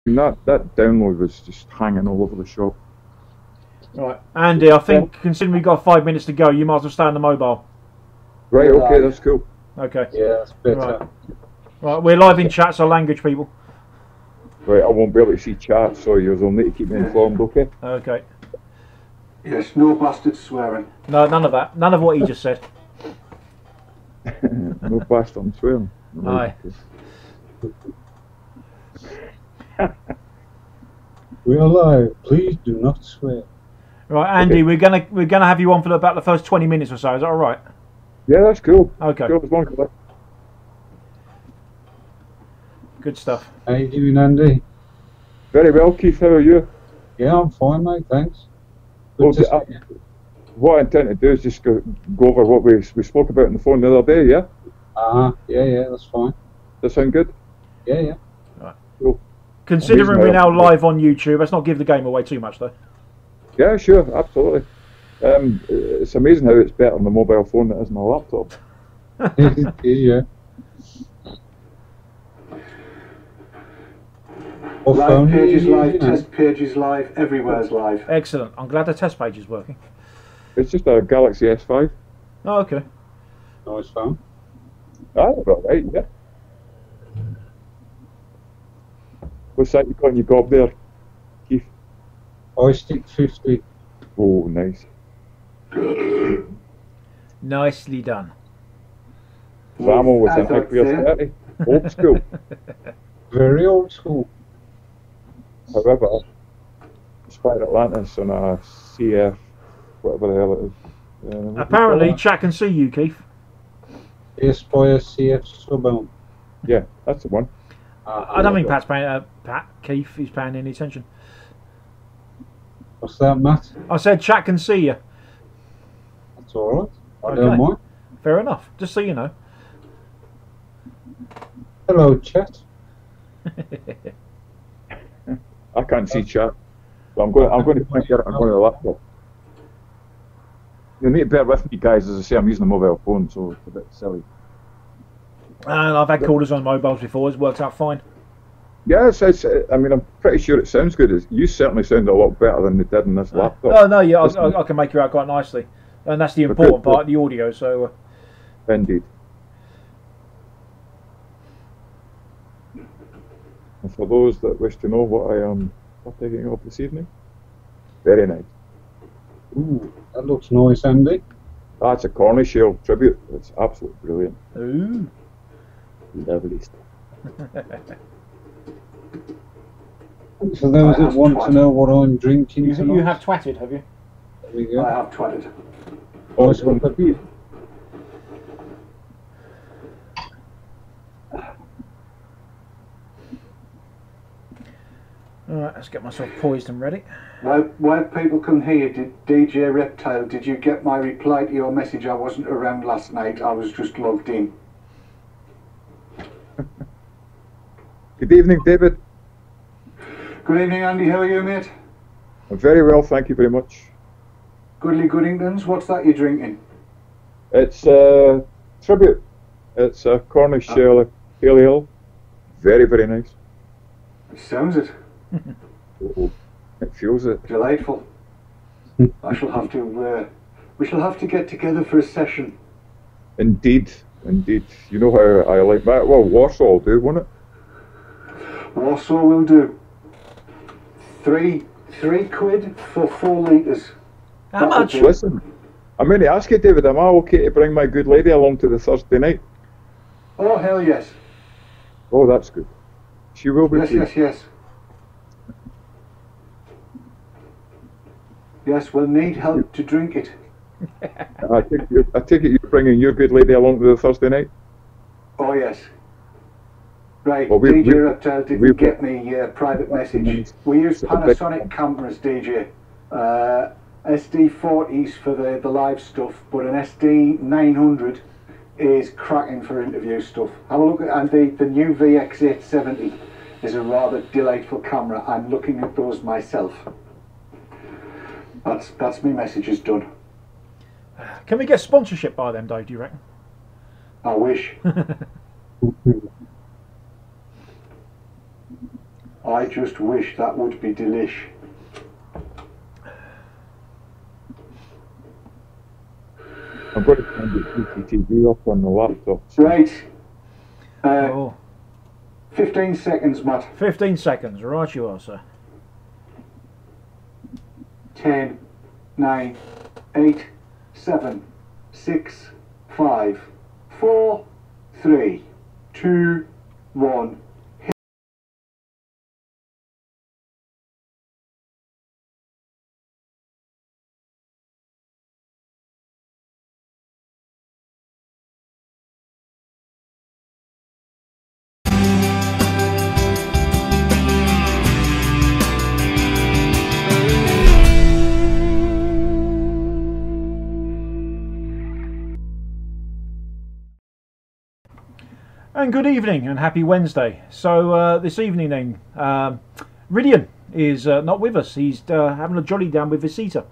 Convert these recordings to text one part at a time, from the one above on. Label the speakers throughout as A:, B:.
A: That download was just hanging all over the shop.
B: Right, Andy, I think considering we've got 5 minutes to go, you might as well stay on the mobile.
A: Right, okay, that's cool.
B: Okay.
C: Yeah, that's better.
B: Right, we're live in chat, so language people.
A: Right, I won't be able to see chat, so you'll need to keep me informed, okay?
B: Okay.
D: Yes, no bastard swearing.
B: No, none of that. None of what he just said.
A: No bastard, I'm swearing.
B: Aye.
C: We are live. Please do not swear.
B: Right, Andy, we're gonna have you on for about the first 20 minutes or so. Is that all right?
A: Yeah, that's cool.
B: Okay.
A: Cool, as long as that.
B: Good stuff.
C: How you doing, Andy?
A: Very well, Keith. How are you?
C: Yeah, I'm fine, mate. Thanks.
A: Well, what I intend to do is just go over what we spoke about on the phone the other day. Yeah.
C: Yeah, that's fine.
A: Does that sound good?
C: Yeah.
B: Right.
A: Cool.
B: Considering we're now live on YouTube, let's not give the game away too much, though.
A: Yeah, sure, absolutely. It's amazing how it's better on the mobile phone than it is on a laptop.
C: Yeah. What
D: Live
C: phone
D: page is live,
C: using,
D: test page is live, everywhere's live.
B: Excellent. I'm glad the test page is working.
A: It's just a Galaxy S5.
B: Oh, okay.
C: Nice phone.
A: Right, yeah. What's that you got in your gob there, Keith?
C: iStick 50.
A: Oh, nice.
B: Nicely done.
A: Vamo with an IPS 30. Old school.
C: Very old school.
A: However, Spider Atlantis on a CF, whatever the hell it is.
B: Apparently, chat can see you, Keith.
C: Aspire CF Subbone.
A: Yeah, that's the one.
B: I don't think Pat's paying. Keith is paying any attention.
C: What's that, Matt?
B: I said chat can see you.
C: That's alright. I
B: Okay.
C: don't mind.
B: Fair enough. Just so you know.
C: Hello, chat.
A: I can't see chat, but I'm going to point it on one of the laptop. You'll need to bear with me, guys. As I say, I'm using a mobile phone, so it's a bit silly.
B: And I've had callers on mobiles before. It's worked out fine.
A: Yeah, I mean, I'm pretty sure it sounds good. You certainly sound a lot better than they did in this laptop.
B: Oh no, yeah, I can make you out quite nicely, and that's the important part, the audio. So.
A: Indeed. And for those that wish to know what I am partaking of this evening, very nice.
C: Ooh, that looks nice, Andy.
A: That's a Cornish Ale tribute. It's absolutely brilliant.
B: Ooh.
A: Lovely stuff.
C: For those that want to know what I'm drinking tonight,
B: You have twatted, have you?
C: there we go.
D: I have twatted.
C: Nice one for beer.
B: Alright, let's get myself poised and ready.
D: While people can hear you, DJ Reptile, did you get my reply to your message? I wasn't around last night, I was just logged in.
A: Good evening, David.
D: Good evening, Andy, how are you, mate?
A: I'm very well, thank you very much.
D: Goodly Goodingtons, what's that you're drinking?
A: It's a tribute. It's a Cornish Ale Ale. Very, very nice.
D: Sounds it.
A: Oh, it feels it.
D: Delightful. I shall have to, we shall have to get together for a session.
A: Indeed, indeed. You know how I like that. Well, Warsaw will do, won't it?
D: Warsaw will do. Three quid for 4 litres.
B: How much?
A: Listen, I'm going to ask you, David, am I okay to bring my good lady along to the Thursday night?
D: Oh, hell yes.
A: Oh, that's good. She will be pleased.
D: Yes. Yes, we'll need help to drink it.
A: I take it you're bringing your good lady along to the Thursday night?
D: Oh, yes. Right,
A: Well,
D: DJ Reptile didn't get me a private message. We use Panasonic cameras, DJ. SD40s for the live stuff, but an SD900 is cracking for interview stuff. Have a look at, and the new VX870 is a rather delightful camera. I'm looking at those myself. That's my message is done.
B: Can we get sponsorship by them, Dave, do you reckon?
D: I I just wish that would be delish.
A: I'm going to find the CCTV up on the laptop.
D: Right.
B: Oh.
D: 15 seconds, Matt.
B: 15 seconds, right you are, sir.
D: 10, 9, 8, 7, 6, 5, 4, 3, 2, 1.
B: And good evening and happy Wednesday. So this evening then, Ridian is not with us. He's having a jolly down with Visita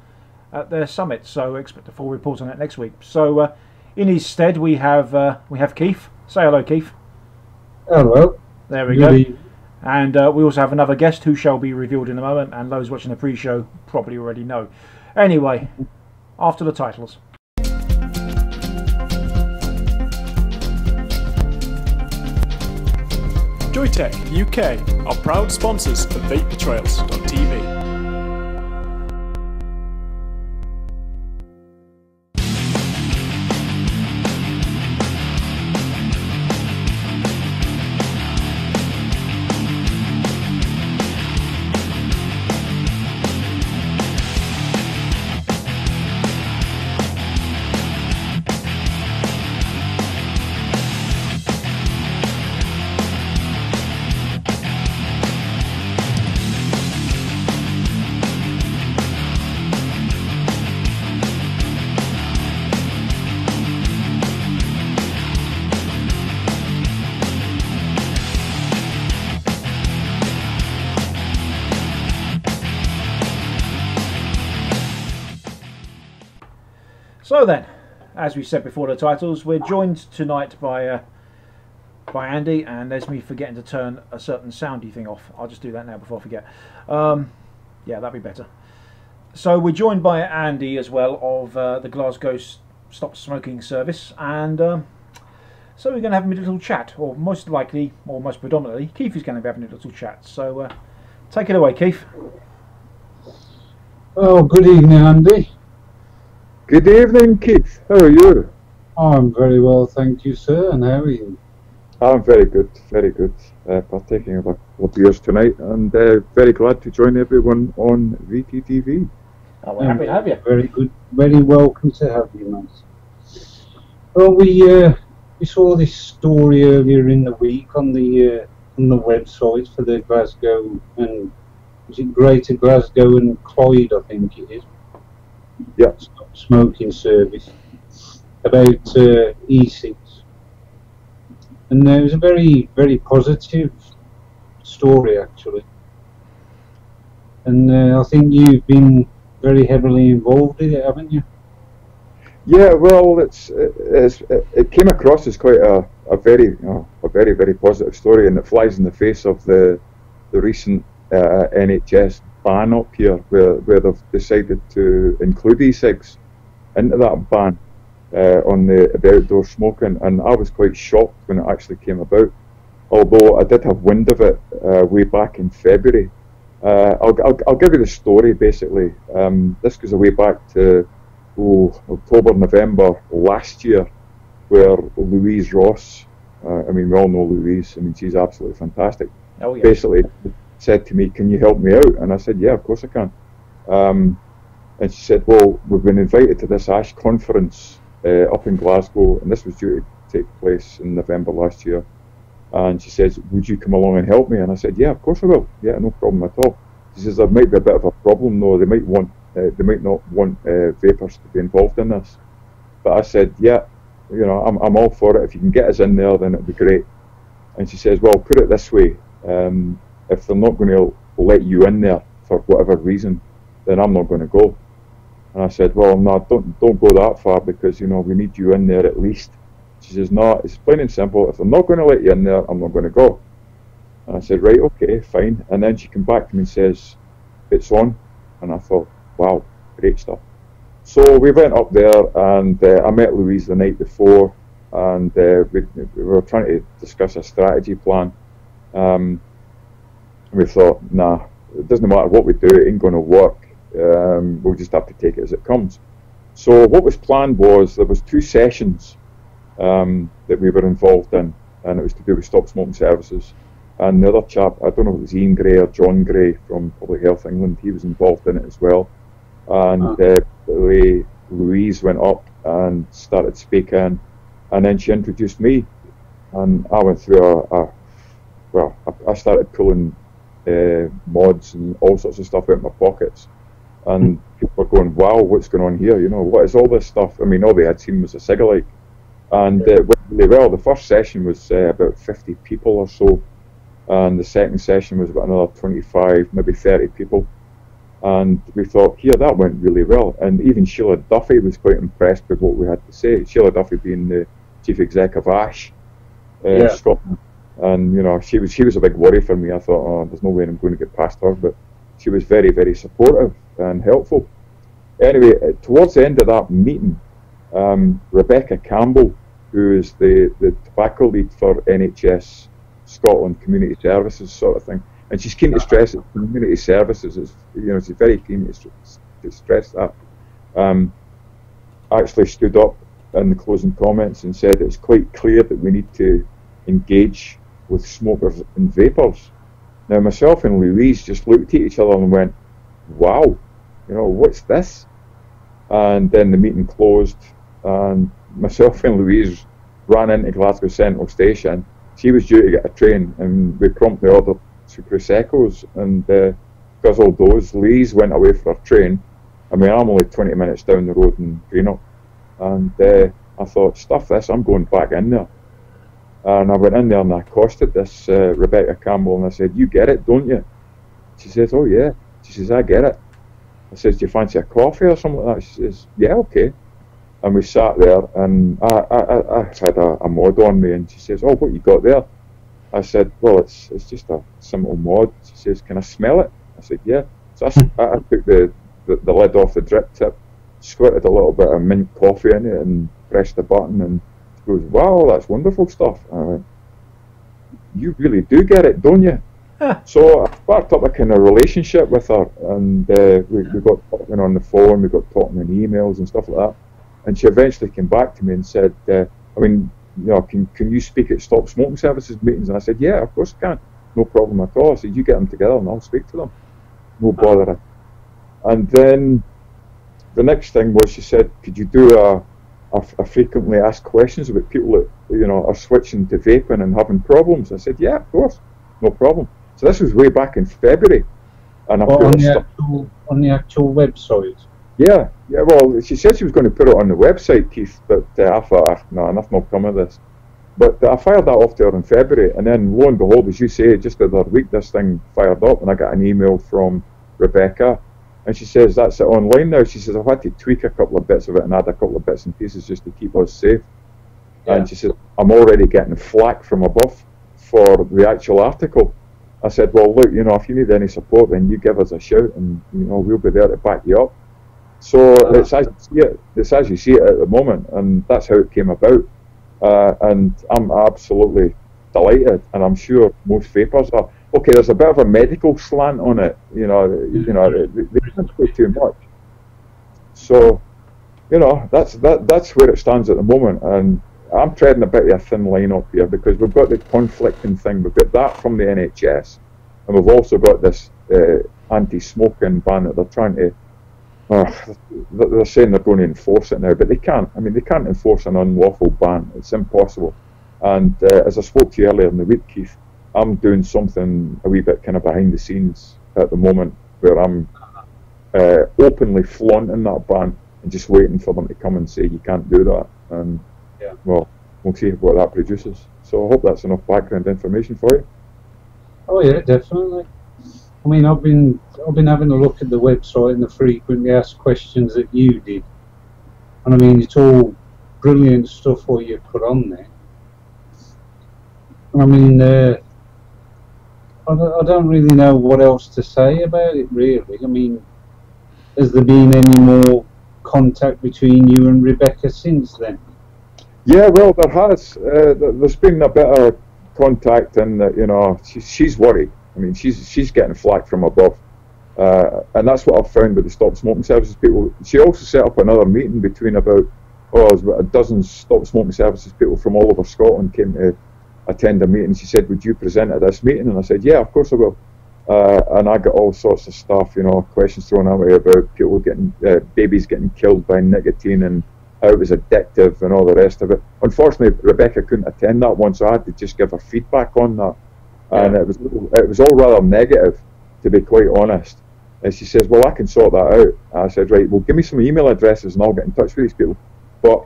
B: at their summit, so expect a full report on that next week. So in his stead we have Keef. Say hello, Keef.
C: Hello.
B: There we go. And we also have another guest who shall be revealed in a moment, and those watching the pre-show probably already know. Anyway, after the titles.
E: Joytech UK are proud sponsors of VapeTrails.tv.
B: So then, as we said before the titles, we're joined tonight by Andy, and there's me forgetting to turn a certain soundy thing off. I'll just do that now before I forget. Yeah, that'd be better. So we're joined by Andy as well of the Glasgow Stop Smoking Service, and so we're going to have a little chat, or most likely, or most predominantly, Keef is going to be having a little chat. So take it away, Keef.
C: Oh, good evening, Andy.
A: Good evening, Keith. How are you?
C: I'm very well, thank you, sir. And how are you?
A: I'm very good, very good. Partaking of a couple of beers tonight, and very glad to join everyone on VTTV.
B: Oh, we're happy to have you.
C: Very good, very welcome to have you, man. Well, we saw this story earlier in the week on the website for the Glasgow and is it Greater Glasgow and Clyde, I think it is.
A: Yeah.
C: Stop Smoking Service about e-cigs, and it was a very, very positive story actually, and I think you've been very heavily involved in it, haven't you?
A: Yeah, well, it came across as quite a very very positive story, and it flies in the face of the recent NHS ban up here, where they've decided to include e-cigs into that ban on the outdoor smoking, and I was quite shocked when it actually came about. Although I did have wind of it way back in February. I'll give you the story basically. This goes way back to October, November last year, where Louise Ross, I mean, we all know Louise. I mean, she's absolutely fantastic.
B: Oh yeah.
A: Basically said to me, "Can you help me out?" And I said, "Yeah, of course I can." And she said, "Well, we've been invited to this ASH conference up in Glasgow, and this was due to take place in November last year." And she says, "Would you come along and help me?" And I said, "Yeah, of course I will. Yeah, no problem at all." She says, "There might be a bit of a problem though. They might not want vapors to be involved in this." But I said, "Yeah, you know, I'm all for it. If you can get us in there, then it'd be great." And she says, "Well, put it this way. If they're not going to let you in there for whatever reason, then I'm not going to go." And I said, "Well, no, don't go that far, because, you know, we need you in there at least." She says, "No, it's plain and simple. If they're not going to let you in there, I'm not going to go." And I said, right, okay, fine. And then she came back to me and says, it's on. And I thought, wow, great stuff. So we went up there, and I met Louise the night before, and we were trying to discuss a strategy plan. We thought, nah, it doesn't matter what we do, it ain't going to work. We'll just have to take it as it comes. So what was planned was there was 2 sessions that we were involved in, and it was to do with Stop Smoking Services. And the other chap, I don't know if it was Ian Gray or John Gray from Public Health England, he was involved in it as well. And Louise went up and started speaking, and then she introduced me, and I went through I started pulling mods and all sorts of stuff out of my pockets, and people were going, wow, what's going on here, you know, what is all this stuff? I mean, all they had seen was a cigarette, and it went really well. The first session was about 50 people or so, and the second session was about another 25, maybe 30 people. And we thought, here, that went really well. And even Sheila Duffy was quite impressed with what we had to say. Sheila Duffy being the chief exec of ASH, Scotland. And, you know, she was a big worry for me. I thought, oh, there's no way I'm going to get past her. But she was very, very supportive and helpful. Anyway, towards the end of that meeting, Rebecca Campbell, who is the tobacco lead for NHS Scotland Community Services sort of thing, and she's keen to stress that community services is, you know, she's very keen to stress that. Actually stood up in the closing comments and said it's quite clear that we need to engage with smokers and vapors. Now, myself and Louise just looked at each other and went, wow, you know, what's this? And then the meeting closed, and myself and Louise ran into Glasgow Central Station. She was due to get a train, and we promptly ordered 2 Prosecco's and guzzled those. Louise went away for her train. I mean, I'm only 20 minutes down the road in Greenock, and I thought, stuff this, I'm going back in there. And I went in there and I accosted this Rebecca Campbell, and I said, you get it, don't you? She says, oh yeah. She says, I get it. I says, do you fancy a coffee or something like that? She says, yeah, okay. And we sat there, and I had a mod on me, and she says, oh, what you got there? I said, well, it's just a simple mod. She says, can I smell it? I said, yeah. So I took the lid off the drip tip, squirted a little bit of mint coffee in it, and pressed the button, and she goes, wow, that's wonderful stuff. And I went, you really do get it, don't you? So I sparked up a kind of relationship with her, and we got talking on the phone, we got talking in emails and stuff like that. And she eventually came back to me and said, I mean, you know, can you speak at Stop Smoking Services meetings? And I said, yeah, of course I can. No problem at all. I said, you get them together and I'll speak to them. No bother. And then the next thing was, she said, could you do a frequently asked questions about people that, you know, are switching to vaping and having problems? I said, yeah, of course, no problem. So this was way back in February. And
C: on the actual website?
A: Yeah, well, she said she was going to put it on the website, Keith, but I thought, no, enough will come of this. But I fired that off to her in February, and then lo and behold, as you say, just the other week, this thing fired up, and I got an email from Rebecca, and she says, that's it online now. She says, I've had to tweak a couple of bits of it and add a couple of bits and pieces just to keep us safe. Yeah. And she said, I'm already getting flack from above for the actual article. I said, well, look, you know, if you need any support, then you give us a shout, and, you know, we'll be there to back you up. So it's as you see it at the moment, and that's how it came about. And I'm absolutely delighted, and I'm sure most vapors are. Okay, there's a bit of a medical slant on it, you know, they can't go too much. So, you know, that's where it stands at the moment, and I'm treading a bit of a thin line up here, because we've got the conflicting thing. We've got that from the NHS, and we've also got this anti-smoking ban that they're trying to. They're saying they're going to enforce it now, but they can't. I mean, they can't enforce an unlawful ban. It's impossible. And as I spoke to you earlier in the week, Keith, I'm doing something a wee bit kind of behind the scenes at the moment, where I'm openly flaunting that ban and just waiting for them to come and say you can't do that. And well, we'll see what that produces. So I hope that's enough background information for you.
C: Oh yeah, definitely. I mean, I've been having a look at the website and the frequently asked questions that you did, and I mean, it's all brilliant stuff what you put on there. And I mean, I don't really know what else to say about it, really. I mean, has there been any more contact between you and Rebecca since then?
A: Yeah, well, there has. There's been a bit of contact, and you know, she's worried. I mean, she's getting flack from above, and that's what I've found with the Stop Smoking Services people. She also set up another meeting between about a dozen Stop Smoking Services people from all over Scotland came to attend a meeting. She said, "Would you present at this meeting?" And I said, "Yeah, of course I will." And I got all sorts of stuff, you know, questions thrown at me about people getting babies getting killed by nicotine and how it was addictive and all the rest of it. Unfortunately, Rebecca couldn't attend that one, so I had to just give her feedback on that. And it was all rather negative, to be quite honest. And she says, "Well, I can sort that out." And I said, "Right, well, give me some email addresses and I'll get in touch with these people." But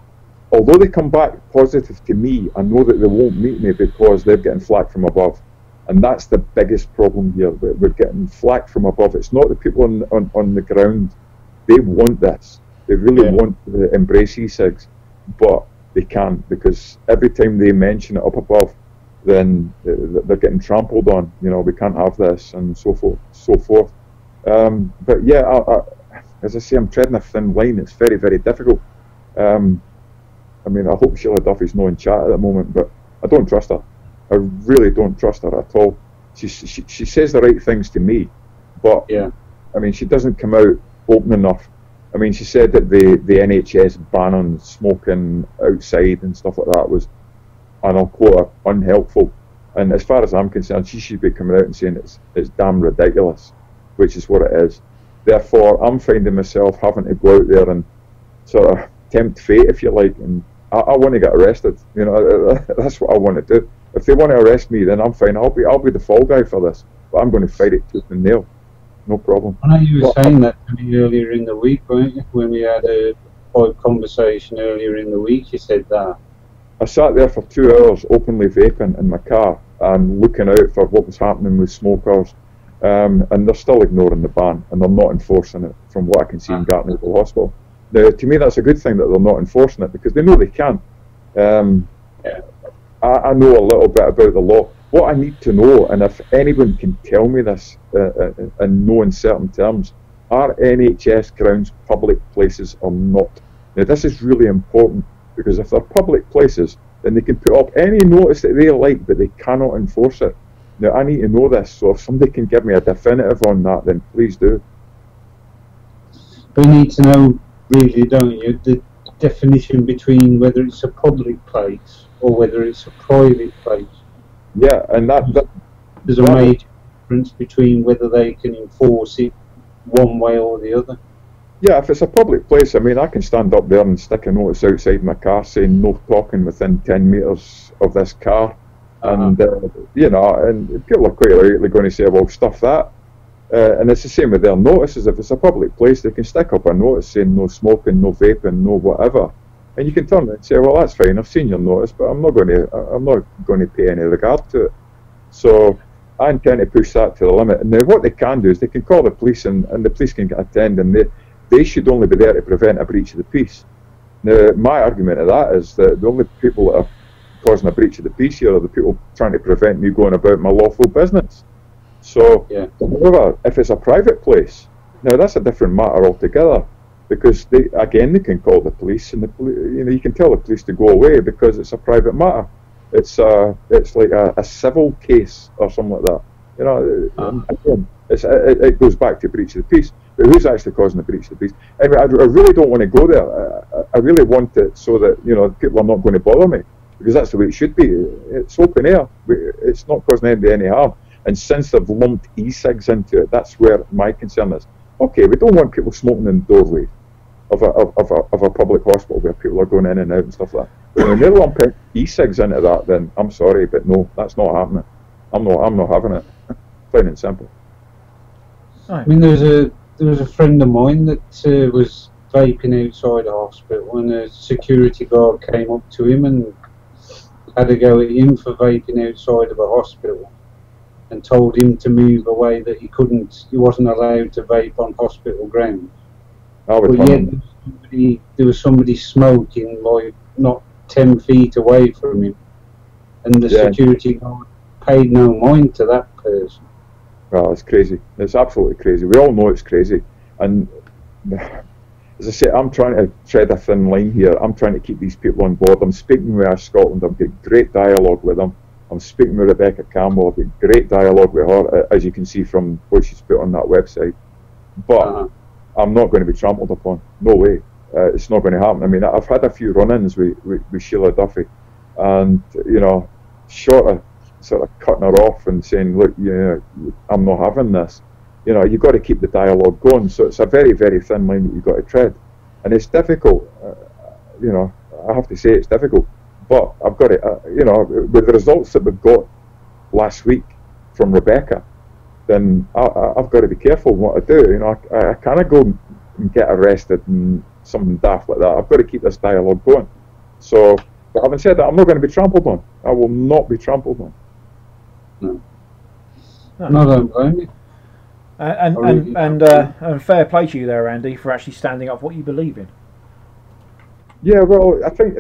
A: although they come back positive to me, I know that they won't meet me because they're getting flack from above. And that's the biggest problem here. We're getting flack from above. It's not the people on the ground. They want this. They really want to embrace e-cigs, but they can't, because every time they mention it up above, then they're getting trampled on. You know, we can't have this, and so forth. But yeah, as I say, I'm treading a thin line. It's very, very difficult. I mean, I hope Sheila Duffy's not in chat at the moment, but I don't trust her. I really don't trust her at all. She says the right things to me, but I mean, she doesn't come out open enough. I mean, she said that the NHS ban on smoking outside and stuff like that was, and I'll quote her, unhelpful. And as far as I'm concerned, she should be coming out and saying it's damn ridiculous, which is what it is. Therefore, I'm finding myself having to go out there and sort of tempt fate, if you like, and I want to get arrested. You know, that's what I want to do. If they want to arrest me, then I'm fine. I'll be the fall guy for this, but I'm going to fight it tooth and nail. No problem.
C: I know you were saying that to me earlier in the week, weren't you? When we had a conversation earlier in the week, you said that.
A: I sat there for 2 hours openly vaping in my car and looking out for what was happening with smokers, and they're still ignoring the ban and they're not enforcing it, from what I can see in Gartner Hospital. Now, to me, that's a good thing that they're not enforcing it, because they know they can. I know a little bit about the law. What I need to know, and if anyone can tell me this in no uncertain terms, are NHS grounds public places or not? Now, this is really important, because if they're public places, then they can put up any notice that they like, but they cannot enforce it. Now, I need to know this, so if somebody can give me a definitive on that, then please do.
C: We need to know, really, don't you, the definition between whether it's a public place or whether it's a private place.
A: Yeah, and
C: there's a major difference between whether they can enforce it one way or the other.
A: Yeah, if it's a public place, I mean, I can stand up there and stick a notice outside my car saying no talking within 10 metres of this car. And, you know, and people are quite rightly going to say, well, stuff that. And it's the same with their notices. If it's a public place, they can stick up a notice saying no smoking, no vaping, no whatever. And you can turn it and say, well, that's fine, I've seen your notice, but I'm not going to pay any regard to it. So I intend to push that to the limit. And now what they can do is they can call the police, and the police can attend, and they should only be there to prevent a breach of the peace. Now, my argument of that is that the only people that are causing a breach of the peace here are the people trying to prevent me going about my lawful business. So, however, if it's a private place, now that's a different matter altogether, because they can call the police, and you can tell the police to go away because it's a private matter. It's like a civil case or something like that. You know, again, it goes back to breach of the peace. But who's actually causing the breach of the peace? Anyway, I really don't want to go there. I really want it so that, you know, people are not going to bother me, because that's the way it should be. It's open air. It's not causing anybody any harm. And since they've lumped e-cigs into it, that's where my concern is. Okay, we don't want people smoking in doorways of a public hospital where people are going in and out and stuff like that. But when they're lumping e-cigs into that, then I'm sorry, but no, that's not happening. I'm not having it. Plain and simple.
C: I mean, there was a friend of mine that was vaping outside the hospital, and a security guard came up to him and had a go at him for vaping outside of a hospital, and told him to move away, that he wasn't allowed to vape on hospital grounds. But yet there was somebody smoking like not 10 feet away from him, and the security guard paid no mind to that person.
A: Well, it's crazy. It's absolutely crazy. We all know it's crazy. And as I say, I'm trying to tread a thin line here. I'm trying to keep these people on board. I'm speaking with Air Scotland. I've got great dialogue with them. I'm speaking with Rebecca Campbell. I've got great dialogue with her, as you can see from what she's put on that website. But I'm not going to be trampled upon. No way. It's not going to happen. I mean, I've had a few run-ins with Sheila Duffy, and short of sort of cutting her off and saying, look, I'm not having this. You've got to keep the dialogue going. So it's a very, very thin line that you've got to tread, and it's difficult. I have to say it's difficult. But I've got it. With the results that we've got last week from Rebecca, then I've got to be careful what I do. I can't go and get arrested and something daft like that. I've got to keep this dialogue going. So, but having said that, I'm not going to be trampled on. I will not be trampled on.
C: No, I don't blame you.
B: And fair play to you there, Andy, for actually standing up for what you believe in.
A: Yeah, well, I think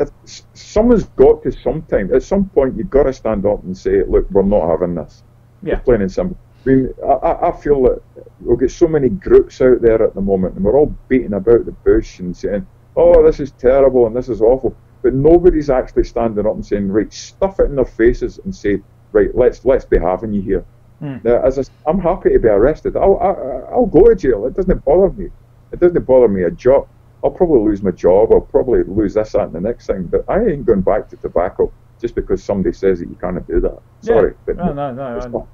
A: someone's got to sometime. At some point, you've got to stand up and say, look, we're not having this.
B: Yeah.
A: It's plain and simple. I mean, I feel that we've got so many groups out there at the moment, and we're all beating about the bush and saying, oh, this is terrible and this is awful. But nobody's actually standing up and saying, right, stuff it in their faces and say, right, let's be having you here. Now, I'm happy to be arrested. I'll go to jail. It doesn't bother me. It doesn't bother me a jot. I'll probably lose my job. I'll probably lose this, that, and the next thing. But I ain't going back to tobacco just because somebody says that you can't do that. Sorry.
B: Yeah. But no.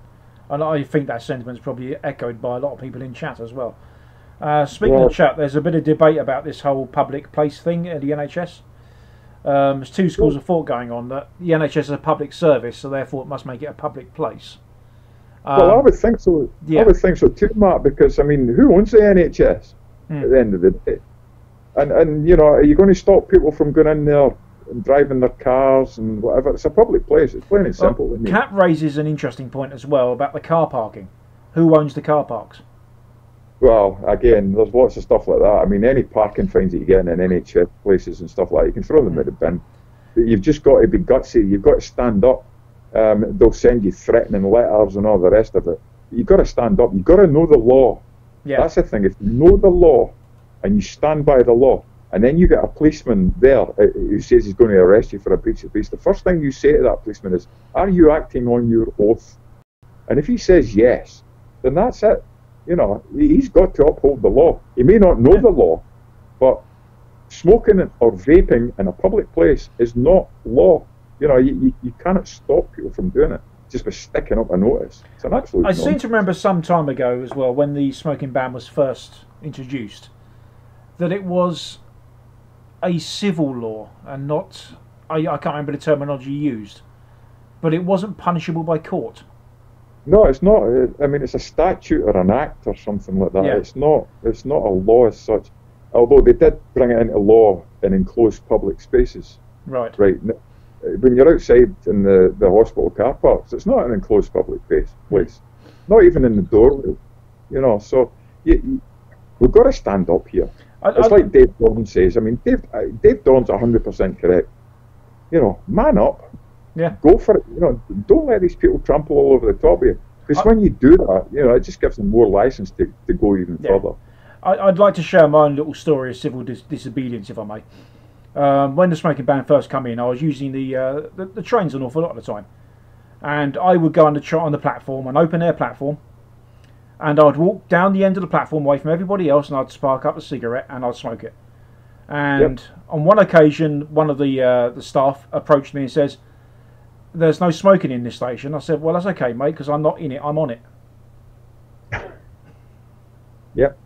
B: And I think that sentiment's probably echoed by a lot of people in chat as well. Speaking of chat, there's a bit of debate about this whole public place thing at the NHS. There's two schools of thought going on, that the NHS is a public service, so therefore it must make it a public place.
A: Well, I would think so. Yeah. I would think so too, Matt, because, I mean, who owns the NHS at the end of the day? And are you going to stop people from going in there and driving their cars and whatever? It's a public place. It's plain and simple.
B: Kat raises an interesting point as well about the car parking. Who owns the car parks?
A: Well, again, there's lots of stuff like that. I mean, any parking fines that you get in NHS places and stuff like that, you can throw them in the bin. But you've just got to be gutsy. You've got to stand up. They'll send you threatening letters and all the rest of it. You've got to stand up. You've got to know the law.
B: Yeah.
A: That's the thing. If you know the law and you stand by the law, and then you get a policeman there who says he's going to arrest you for a breach of peace, the first thing you say to that policeman is, are you acting on your oath? And if he says yes, then that's it. He's got to uphold the law. He may not know the law, but smoking or vaping in a public place is not law. You cannot stop people from doing it just by sticking up a notice. It's an absolute
B: I seem to remember some time ago as well, when the smoking ban was first introduced, that it was a civil law and not, I can't remember the terminology used, but it wasn't punishable by court.
A: No, it's not. I mean, it's a statute or an act or something like that. Yeah. It's not a law as such, although they did bring it into law in enclosed public spaces.
B: Right.
A: When you're outside in the hospital car parks, it's not an enclosed public place. Not even in the doorway. So we've got to stand up here. It's like Dave Dorn says. I mean, Dave Dorn's 100% correct. Man up.
B: Yeah.
A: Go for it. Don't let these people trample all over the top of you. Because when you do that, it just gives them more license to go even further.
B: I'd like to share my own little story of civil disobedience, if I may. When the smoking ban first came in, I was using the trains an awful lot of the time, and I would go on the platform, an open air platform, and I'd walk down the end of the platform away from everybody else, and I'd spark up a cigarette and I'd smoke it. And on one occasion, one of the staff approached me and says, "There's no smoking in this station." I said, "Well, that's okay, mate, because I'm not in it. I'm on it."
A: Yep.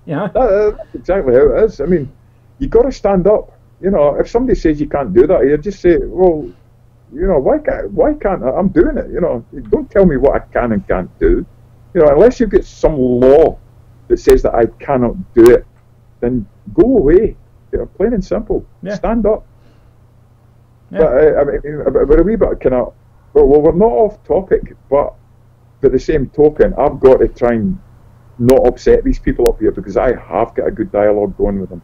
A: That's exactly how it is. I mean, you got to stand up. If somebody says you can't do that, you just say, well, why can't I? I'm doing it. Don't tell me what I can and can't do. Unless you get some law that says that I cannot do it, then go away. Plain and simple. Yeah. Stand up. Yeah. But we're a wee bit kind of, well, we're not off topic, but by the same token, I've got to try and not upset these people up here, because I have got a good dialogue going with them,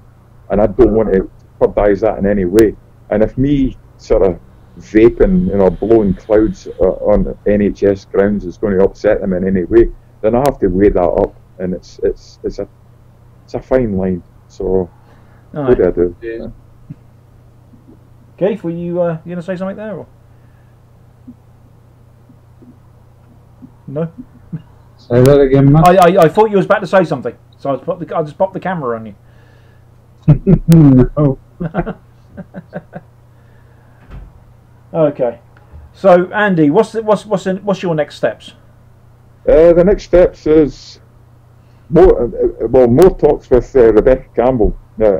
A: and I don't want to jeopardize that in any way. And if me sort of vaping, blowing clouds on NHS grounds is going to upset them in any way, then I have to weigh that up, and it's a fine line. So what do I do?
C: Yeah.
B: Keith, were you going to say something there? Or? No?
C: Say that again, Matt.
B: I thought you was about to say something, so I just popped the camera on you.
C: No.
B: Okay. So, Andy, what's your next steps?
A: The next steps is more talks with Rebecca Campbell.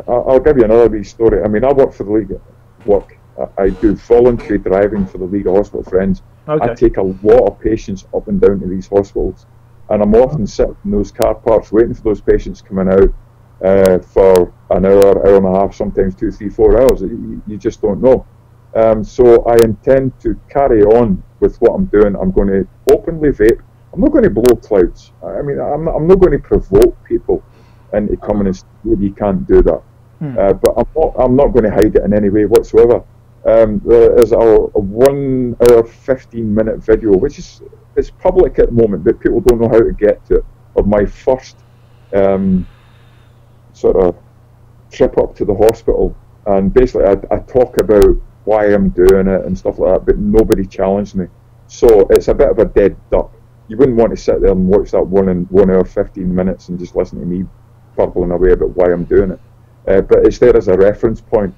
A: I'll give you another wee story. I mean, I work for the League of Work. I do voluntary driving for the League of Hospital Friends.
B: Okay.
A: I take a lot of patients up and down to these hospitals, and I'm often sitting in those car parks waiting for those patients coming out for an hour, hour and a half, sometimes 2, 3, 4 hours. You just don't know. So I intend to carry on with what I'm doing. I'm going to openly vape. I'm not going to blow clouds. I mean, I'm not going to provoke people into coming and saying, you can't do that. But I'm not going to hide it in any way whatsoever. There is a 1 hour 15-minute video, which is public at the moment, but people don't know how to get to it, of my first sort of trip up to the hospital. And basically I talk about why I'm doing it and stuff like that, but nobody challenged me. So it's a bit of a dead duck. You wouldn't want to sit there and watch that 1 hour 15 minutes and just listen to me burbling away about why I'm doing it. But it's there as a reference point.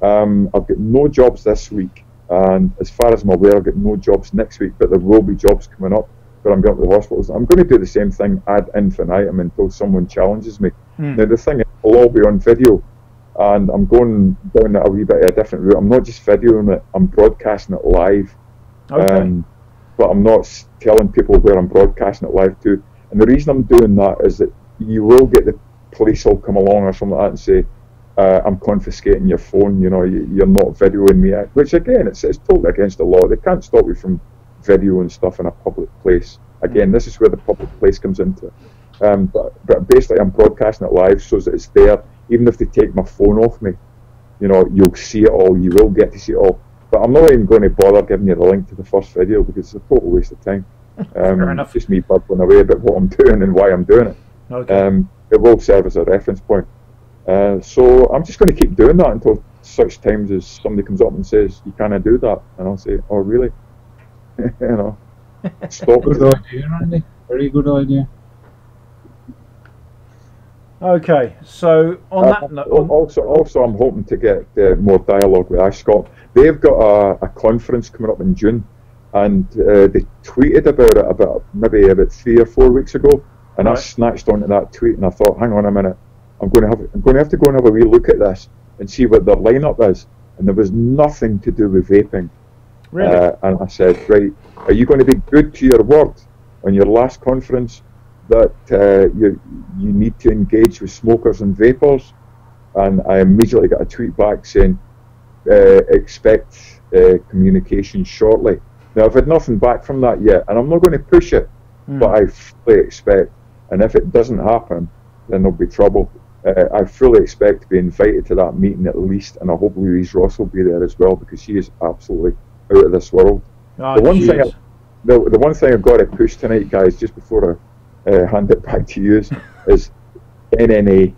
A: I've got no jobs this week, and as far as I'm aware, I've got no jobs next week, but there will be jobs coming up where I'm going to the hospitals. I'm going to do the same thing ad infinitum until someone challenges me. Now the thing is, it'll all be on video, and I'm going down a wee bit of a different route. I'm not just videoing it, I'm broadcasting it live.
B: Okay.
A: But I'm not telling people where I'm broadcasting it live to. And the reason I'm doing that is that you will get the police will come along or something like that and say, I'm confiscating your phone, you know, you're not videoing me. Which again, it's totally against the law. They can't stop you from videoing stuff in a public place. Again, this is where the public place comes into it. But basically I'm broadcasting it live so that it's there. Even if they take my phone off me, you know, you'll see it all, you will get to see it all. But I'm not even going to bother giving you the link to the first video because it's a total waste of time.
B: Fair enough.
A: It's just me bubbling away about what I'm doing and why I'm doing it.
B: Okay.
A: It will serve as a reference point. So I'm just going to keep doing that until such times as somebody comes up and says, you can't do that. And I'll say, oh, really? You know, stop.
C: Good idea, Randy. Very good idea.
B: Okay, so on that note...
A: Also, I'm hoping to get more dialogue with Ashcott. They've got a conference coming up in June, and they tweeted about it about 3 or 4 weeks ago, and I snatched onto that tweet and I thought, hang on a minute, I'm going to have to go and have a wee look at this and see what their lineup is. And there was nothing to do with vaping.
B: Really?
A: And I said, right, are you going to be good to your word on your last conference that you need to engage with smokers and vapors? And I immediately got a tweet back saying, expect communication shortly. Now I've had nothing back from that yet, and I'm not going to push it, but I fully expect, and if it doesn't happen, then there'll be trouble. I fully expect to be invited to that meeting at least, and I hope Louise Ross will be there as well, because she is absolutely out of this world. The one thing I've got to push tonight, guys, just before I hand it back to you, is NNA.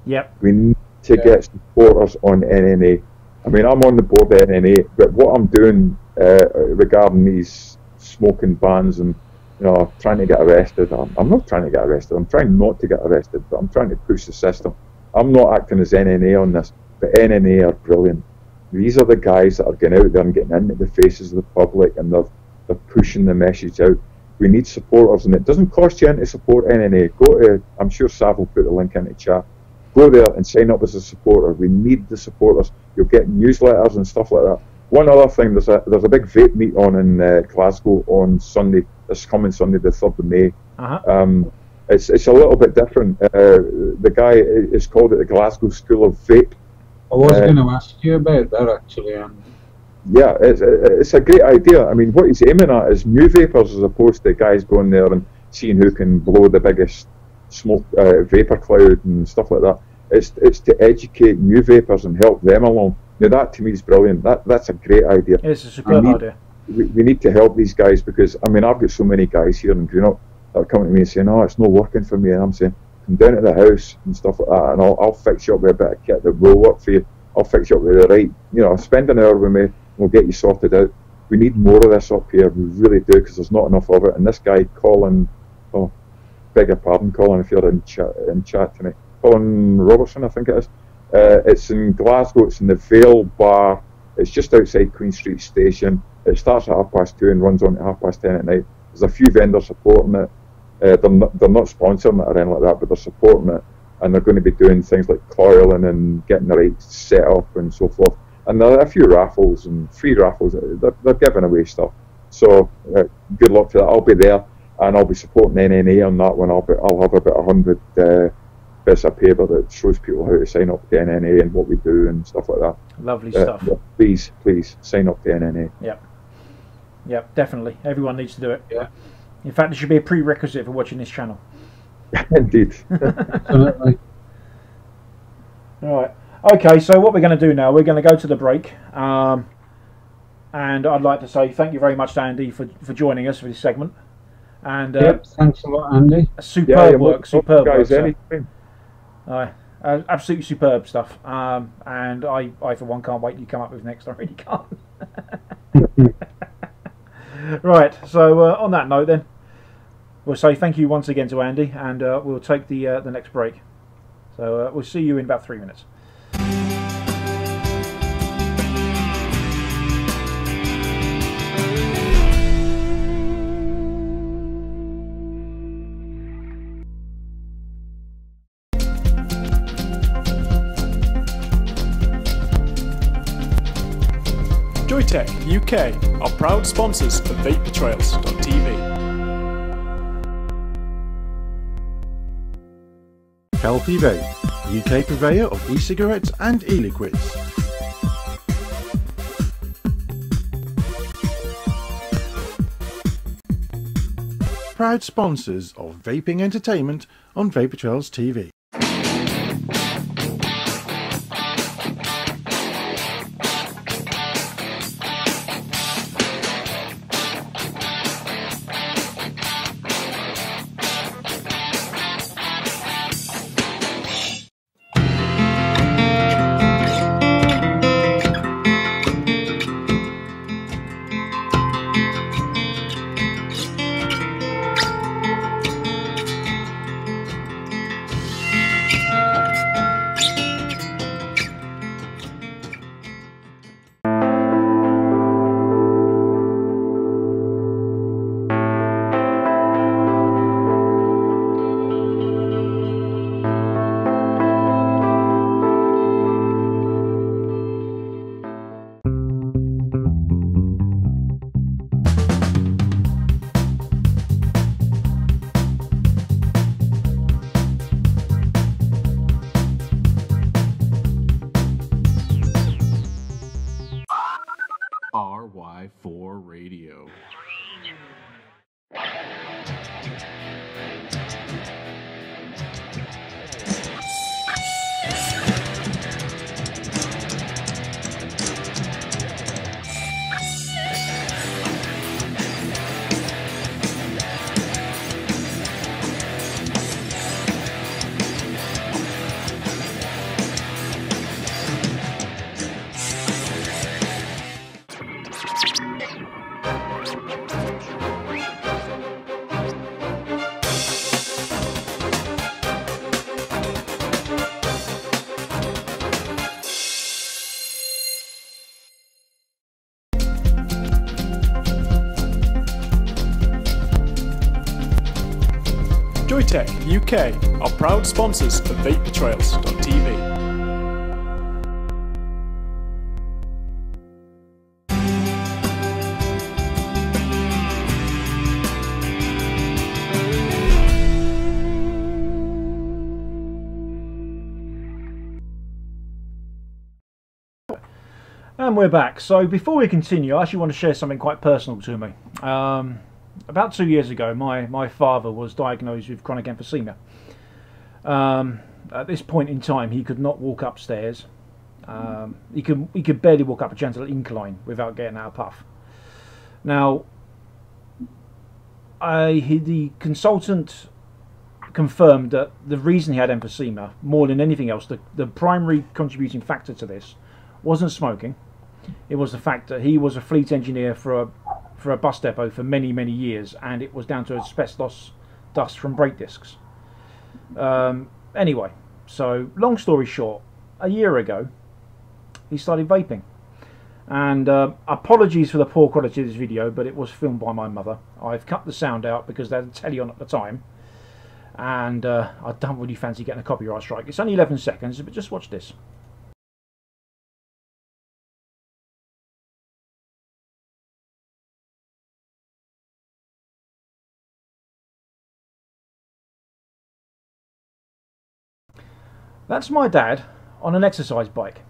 B: Yep.
A: We need to get supporters on NNA. I mean, I'm on the board of NNA, but what I'm doing regarding these smoking bans and, you know, trying to get arrested, I'm not trying to get arrested. I'm trying not to get arrested, but I'm trying to push the system. I'm not acting as NNA on this, but NNA are brilliant. These are the guys that are getting out there and getting into the faces of the public, and they're pushing the message out. We need supporters, and it doesn't cost you anything to support NNA. Go to, I'm sure Sav will put the link in the chat. Go there and sign up as a supporter. We need the supporters. You'll get newsletters and stuff like that. One other thing, there's a big vape meet on in Glasgow on Sunday, this coming Sunday, the 3rd of May. It's a little bit different. The guy is called it the Glasgow School of Vape.
C: I was going to ask you about that actually.
A: Yeah, it's a great idea. I mean, what he's aiming at is new vapors as opposed to guys going there and seeing who can blow the biggest smoke vapor cloud and stuff like that. It's to educate new vapors and help them along. Now that to me is brilliant. That's a great idea.
B: It's a superb idea.
A: We need to help these guys, because I mean, I've got so many guys here in Greenock that are coming to me and saying, "Oh, it's not working for me," and I'm saying, "Come down to the house and stuff like that, and I'll fix you up with a bit of kit that will work for you. I'll fix you up with the right, spend an hour with me, and we'll get you sorted out." We need more of this up here. We really do, because there's not enough of it. And this guy, Colin, beg your pardon, Colin, if you're in chat tonight, Colin Robertson, I think it is. It's in Glasgow. It's in the Vale Bar. It's just outside Queen Street Station. It starts at 2:30 and runs on to 10:30 at night. There's a few vendors supporting it. They're not sponsoring it or anything like that, but they're supporting it, and they're going to be doing things like coiling and getting the right setup and so forth. And there are a few raffles and free raffles. They're giving away stuff. So good luck to that. I'll be there, and I'll be supporting NNA on that one. I'll have about 100 bits of paper that shows people how to sign up to NNA and what we do and stuff like that.
B: Lovely stuff.
A: Yeah, please sign up to NNA.
B: Yep, definitely. Everyone needs to do it.
C: Yeah.
B: In fact, it should be a prerequisite for watching this channel.
A: Indeed.
C: Absolutely.
B: All right. Okay, so what we're going to do now, we're going to go to the break. And I'd like to say thank you very much to Andy for joining us for this segment. And
C: thanks a lot, Andy.
B: Superb work, superb
A: guys,
B: work. Absolutely superb stuff. And I, for one, can't wait to come up with next. I really can't. Right, so on that note then, we'll say thank you once again to Andy, and we'll take the next break. So we'll see you in about 3 minutes.
E: Joytech UK are proud sponsors of VapeTrails.tv.
F: Healthy Vape, UK purveyor of e-cigarettes and e-liquids. Proud sponsors of vaping entertainment on Vapor Trails TV. RY4 Radio.
E: Joytech UK are proud sponsors of VapeTrails.tv.
B: And we're back. So before we continue, I actually want to share something quite personal to me. About 2 years ago, my father was diagnosed with chronic emphysema. At this point in time, he could not walk upstairs. He could barely walk up a gentle incline without getting out of puff. Now, the consultant confirmed that the reason he had emphysema, more than anything else, the primary contributing factor to this wasn't smoking. It was the fact that he was a fleet engineer for a bus depot for many, many years, and it was down to asbestos dust from brake discs. Anyway, so long story short, a year ago he started vaping. And apologies for the poor quality of this video, but it was filmed by my mother. I've cut the sound out because they had a telly on at the time, and I don't really fancy getting a copyright strike. It's only 11 seconds, but just watch this. That's my dad on an exercise bike.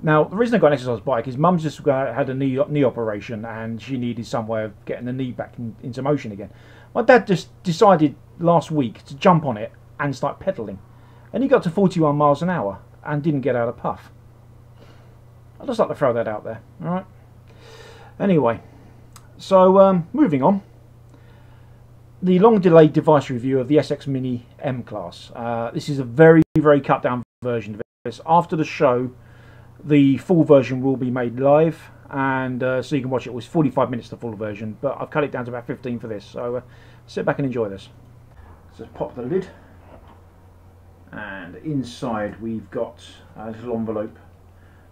B: Now, the reason I got an exercise bike is Mum's just had a knee operation, and she needed some way of getting the knee back into motion again. My dad just decided last week to jump on it and start pedalling, and he got to 41 miles an hour and didn't get out of puff. I'd just like to throw that out there. All right. Anyway, so moving on. The long-delayed device review of the SX Mini M Class. This is a very, very cut-down version of this. After the show, the full version will be made live, and so you can watch it. It was 45 minutes the full version, but I've cut it down to about 15 for this. So sit back and enjoy this. So let's pop the lid, and inside we've got a little envelope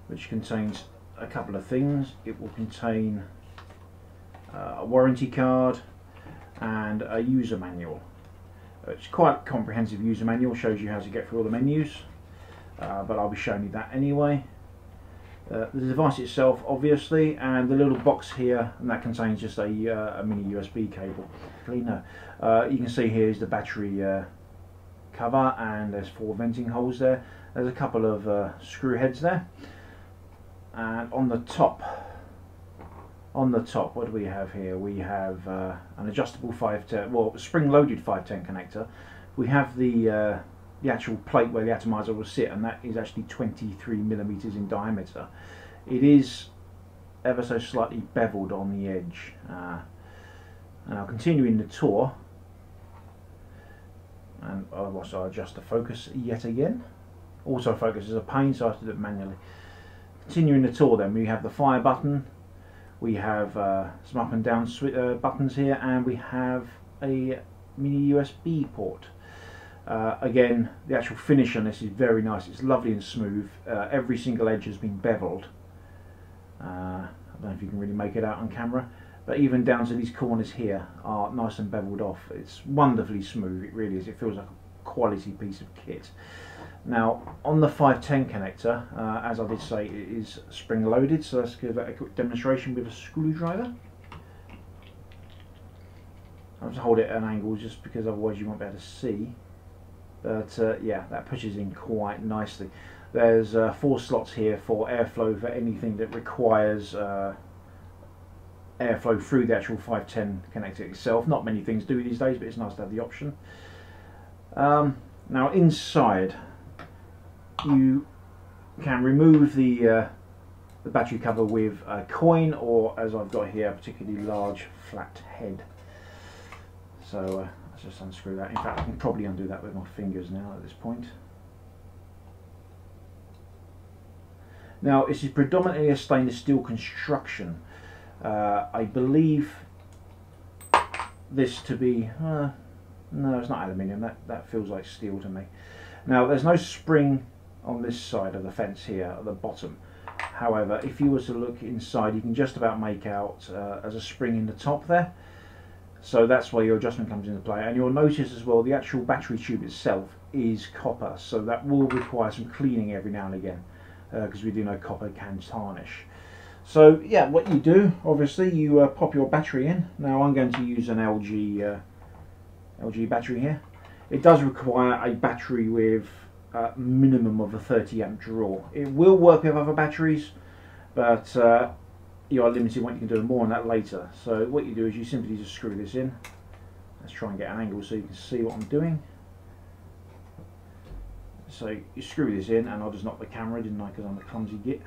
B: which contains a couple of things. It will contain a warranty card and a user manual. It's quite a comprehensive user manual, shows you how to get through all the menus, but I'll be showing you that anyway. The device itself, obviously, and the little box here, and that contains just a mini USB cable. Cleaner. You can see here is the battery cover, and there's 4 venting holes there. There's a couple of screw heads there, and on the top, what do we have here? We have an adjustable 510, well, spring-loaded 510 connector. We have the actual plate where the atomizer will sit, and that is actually 23mm in diameter. It is ever so slightly beveled on the edge. And I'll continue in the tour, and I'll also adjust the focus yet again. Autofocus is a pain, so I have to do it manually. Continuing the tour, then we have the fire button, we have some up and down buttons here, and we have a mini USB port. Again, the actual finish on this is very nice. It's lovely and smooth. Every single edge has been beveled. I don't know if you can really make it out on camera, but even down to these corners here are nice and beveled off. It's wonderfully smooth, it really is. It feels like a quality piece of kit. Now, on the 510 connector, as I did say, it is spring loaded, so let's give that a quick demonstration with a screwdriver. I'll just hold it at an angle just because otherwise you won't be able to see. But yeah, that pushes in quite nicely. There's 4 slots here for airflow for anything that requires airflow through the actual 510 connector itself. Not many things do these days, but it's nice to have the option. Now inside, you can remove the battery cover with a coin, or as I've got here, a particularly large flat head. So let's just unscrew that. In fact, I can probably undo that with my fingers now at this point. Now, this is predominantly a stainless steel construction. I believe this to be, no, it's not aluminium, that feels like steel to me. Now, there's no spring on this side of the fence here at the bottom. However, if you were to look inside, you can just about make out as a spring in the top there. So that's where your adjustment comes into play. And you'll notice as well, the actual battery tube itself is copper, so that will require some cleaning every now and again, because we do know copper can tarnish. So yeah, what you do, obviously, you pop your battery in. Now I'm going to use an LG battery here. It does require a battery with a minimum of a 30 amp draw. It will work with other batteries, but you are limited what you can do, more on that later. So what you do is you simply just screw this in. Let's try and get an angle so you can see what I'm doing. So you screw this in, and I'll just knock the camera, didn't I, because I'm a clumsy git.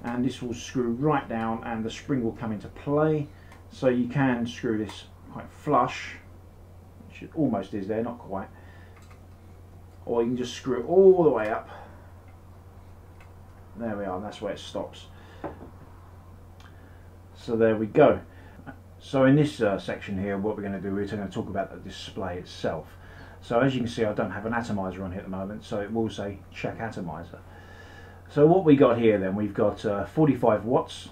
B: And this will screw right down, and the spring will come into play. So you can screw this quite flush, which it almost is there, not quite, or you can just screw it all the way up. There we are, that's where it stops. So there we go. So in this section here, what we're going to do, we're going to talk about the display itself. So as you can see, I don't have an atomizer on here at the moment, so it will say check atomizer. So what we got here then, we've got 45 watts,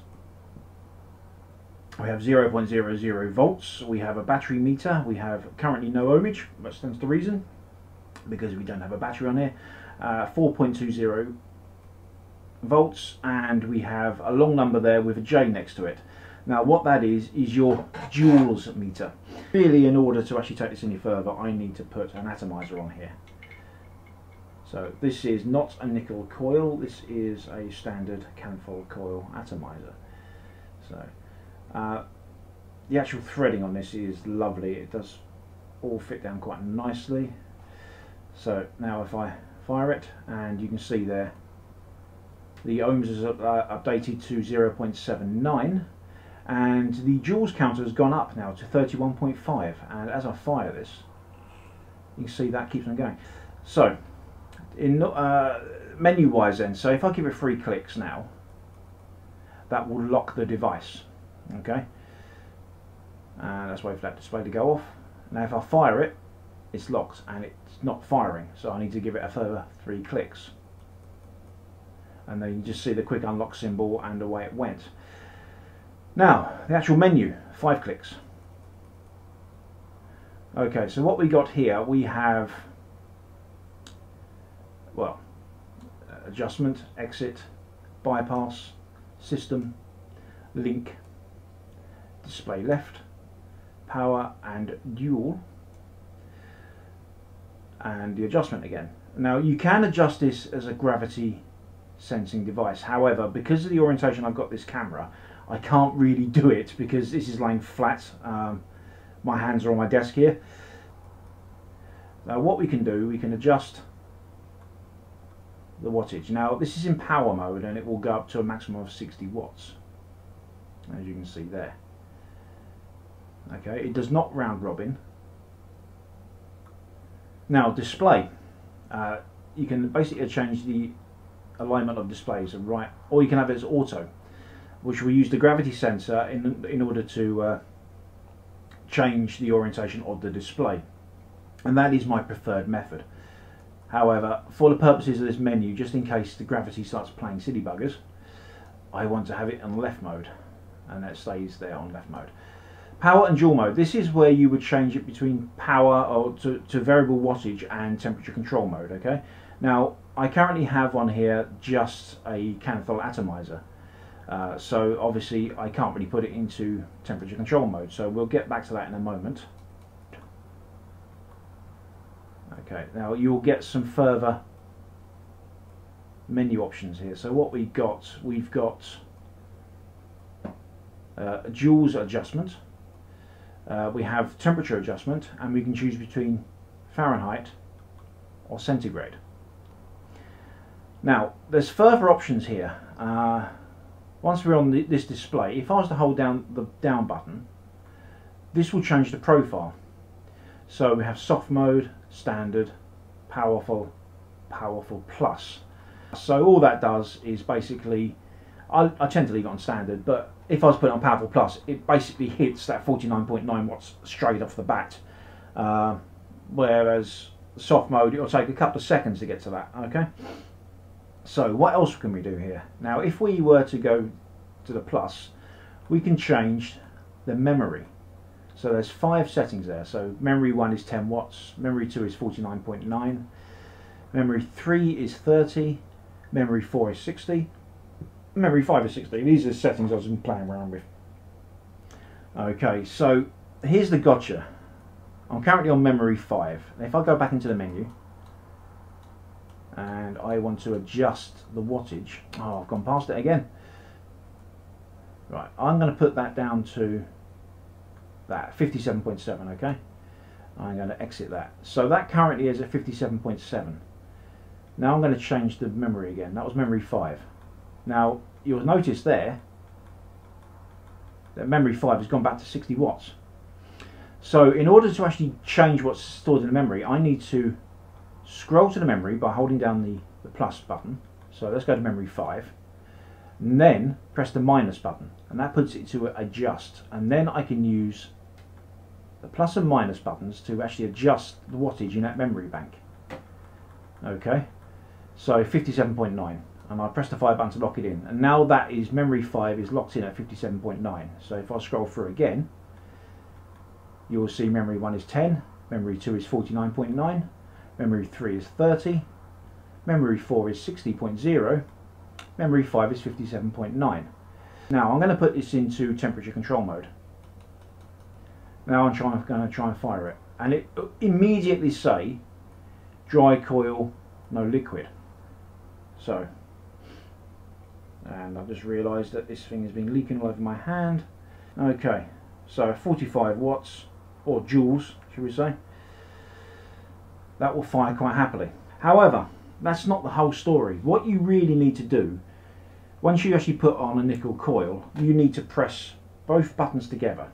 B: we have 0.00 volts, we have a battery meter, we have currently no ohmage, that stands to reason, because we don't have a battery on here, 4.20 volts, and we have a long number there with a J next to it. Now what that is your joules meter. Really, in order to actually take this any further, I need to put an atomizer on here. So this is not a nickel coil, this is a standard canthal coil atomizer. So the actual threading on this is lovely, it does all fit down quite nicely. So now if I fire it, and you can see there the ohms is updated to 0.79, and the joules counter has gone up now to 31.5, and as I fire this, you can see that keeps on going. So in menu wise then, so if I give it 3 clicks now, that will lock the device, okay, and let's wait for that display to go off. Now if I fire it, it's locked and it's not firing, so I need to give it a further 3 clicks, and then you just see the quick unlock symbol and away it went. Now the actual menu, 5 clicks. Okay, so what we got here, we have, well, adjustment, exit, bypass, system, link, display left, power and dual, and the adjustment again. Now you can adjust this as a gravity sensing device, however, because of the orientation I've got this camera, I can't really do it because this is laying flat. My hands are on my desk here. Now what we can do, we can adjust the wattage. Now this is in power mode and it will go up to a maximum of 60 watts, as you can see there. Okay, it does not round robin. Now display, you can basically change the alignment of displays, right, or you can have it as auto, which will use the gravity sensor in order to change the orientation of the display, and that is my preferred method. However, for the purposes of this menu, just in case the gravity starts playing silly buggers, I want to have it on left mode, and that stays there on left mode. Power and dual mode, this is where you would change it between power or to variable wattage and temperature control mode. Okay, now I currently have on here just a canthal atomizer, so obviously I can't really put it into temperature control mode, so we'll get back to that in a moment. Okay, now you'll get some further menu options here. So what we've got a joules adjustment, we have temperature adjustment, and we can choose between Fahrenheit or centigrade. Now there's further options here. Once we're on this display, if I was to hold down the down button, this will change the profile. So we have soft mode, standard, powerful, powerful plus. So all that does is basically, I tend to leave it on standard, but if I was putting it on powerful plus, it basically hits that 49.9 watts straight off the bat. Whereas soft mode, it'll take a couple of seconds to get to that. Okay. So what else can we do here? Now if we were to go to the plus, we can change the memory. So there's 5 settings there. So memory 1 is 10 watts, memory 2 is 49.9, memory 3 is 30, memory 4 is 60, memory 5 is 60. These are the settings I've been playing around with. Okay, so here's the gotcha. I'm currently on memory 5. If I go back into the menu and I want to adjust the wattage, oh, I've gone past it again. Right, I'm going to put that down to that 57.7. okay, I'm going to exit that. So that currently is at 57.7. Now I'm going to change the memory again. That was memory 5. Now you'll notice there the memory 5 has gone back to 60 watts. So in order to actually change what's stored in the memory, I need to scroll to the memory by holding down the plus button. So let's go to memory 5, and then press the minus button, and that puts it to adjust, and then I can use the plus and minus buttons to actually adjust the wattage in that memory bank. Okay, so 57.9, and I press the 5 button to lock it in, and now that is memory 5 is locked in at 57.9. So if I scroll through again, you will see memory 1 is 10, memory 2 is 49.9, memory 3 is 30, memory 4 is 60.0, memory 5 is 57.9. Now I'm going to put this into temperature control mode. Now I'm going to try and fire it, and it immediately say dry coil, no liquid. So, and I've just realised that this thing has been leaking all over my hand. Okay, so 45 watts, or joules should we say, that will fire quite happily. However, that's not the whole story. What you really need to do, once you actually put on a nickel coil, you need to press both buttons together,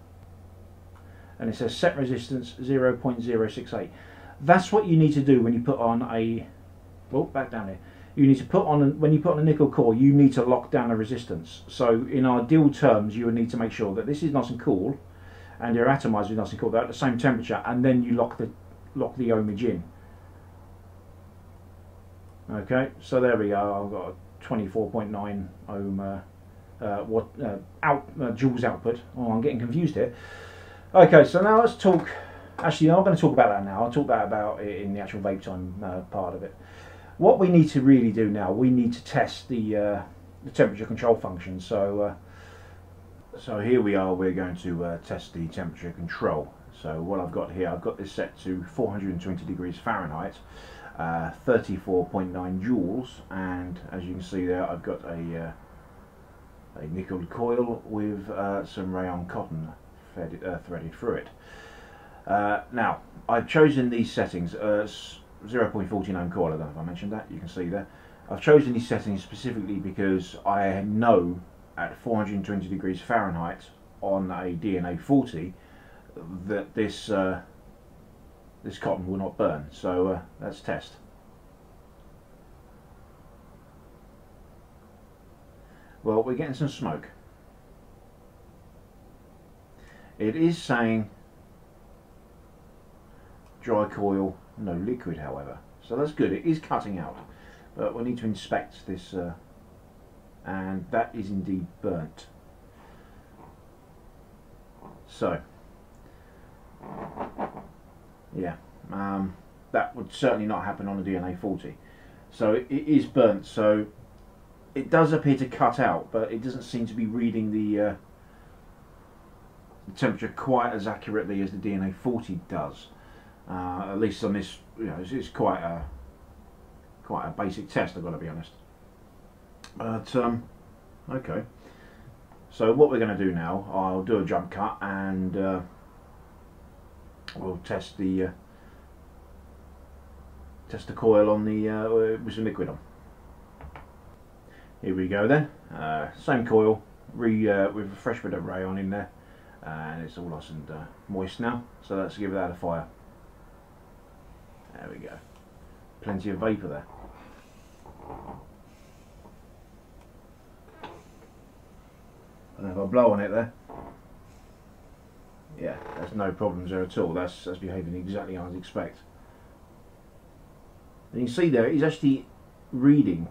B: and it says set resistance 0.068. That's what you need to do when you put on a, oh, back down here. You need to put on, when you put on a nickel coil, you need to lock down the resistance. So in ideal terms, you would need to make sure that this is nice and cool, and your atomizer is nice and cool, they're at the same temperature, and then you lock the ohmage in. Okay, so there we go. I've got a 24.9 ohm joules output. Oh, I'm getting confused here. Okay, so now let's talk. Actually, I'm not going to talk about that now. I'll talk about it in the actual vape time part of it. What we need to really do now, we need to test the temperature control function. So, so here we are. We're going to test the temperature control. So what I've got here, I've got this set to 420 degrees Fahrenheit, 34.9 joules, and as you can see there, I've got a nickel coil with some rayon cotton threaded through it. Now, I've chosen these settings, 0.14 ohm coil, I don't know if I mentioned that, you can see there. I've chosen these settings specifically because I know at 420 degrees Fahrenheit on a DNA 40 that this this cotton will not burn. So let's test. Well, we're getting some smoke. It is saying dry coil, no liquid, however. So that's good. It is cutting out. But we need to inspect this, and that is indeed burnt. So, yeah, that would certainly not happen on a DNA 40. So it is burnt. So it does appear to cut out, but it doesn't seem to be reading the temperature quite as accurately as the DNA 40 does. At least on this, you know, it's quite a basic test, I've got to be honest. But okay. So what we're going to do now, I'll do a jump cut and we'll test the coil on the with some liquid on. Here we go then. Same coil, with a fresh bit of rayon in there, and it's all nice and moist now. So let's give that a fire. There we go. Plenty of vapour there. And if I blow on it there, yeah, there's no problems there at all. That's behaving exactly as I'd expect. And you can see there, it's actually reading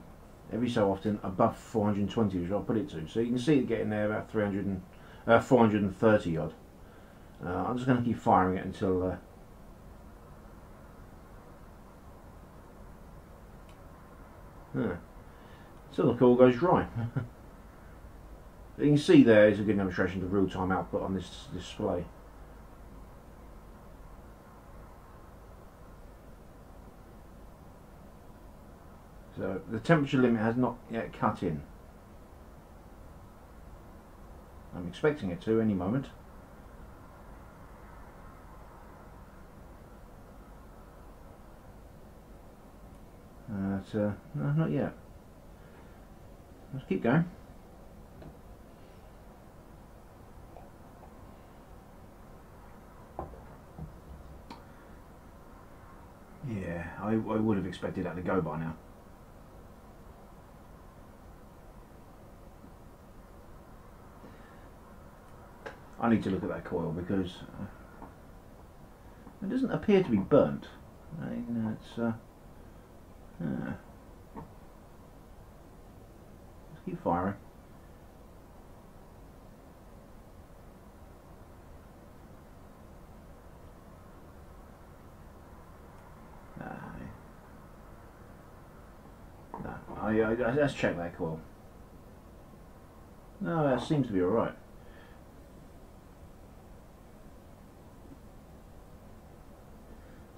B: every so often above 420, which I'll put it to. So you can see it getting there about 430 odd. I'm just going to keep firing it until the coil goes dry. You can see there is a good demonstration of the real-time output on this display. So the temperature limit has not yet cut in. I'm expecting it to any moment. No, not yet. Let's keep going. I would have expected that to go by now. I need to look at that coil because it doesn't appear to be burnt. It's let's keep firing. No, let's check that coil. No, that seems to be alright.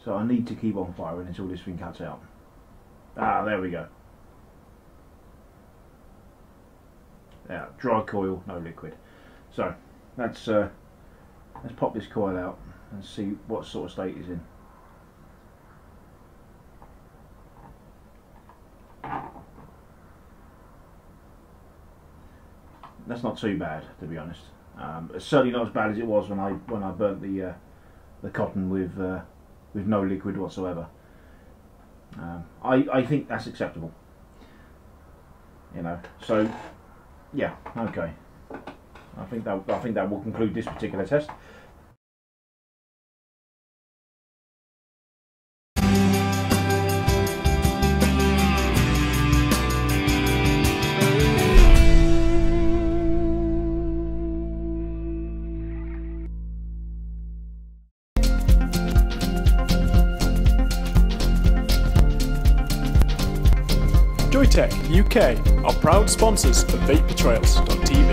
B: So I need to keep on firing until this thing cuts out. Ah, there we go. Yeah, dry coil, no liquid. So let's pop this coil out and see what sort of state it's in. That's not too bad, to be honest. It's certainly not as bad as it was when I burnt the cotton with no liquid whatsoever. I think that's acceptable. You know, so yeah, okay. I think that will conclude this particular test.
E: Joytech UK are proud sponsors of VapeTrails.tv.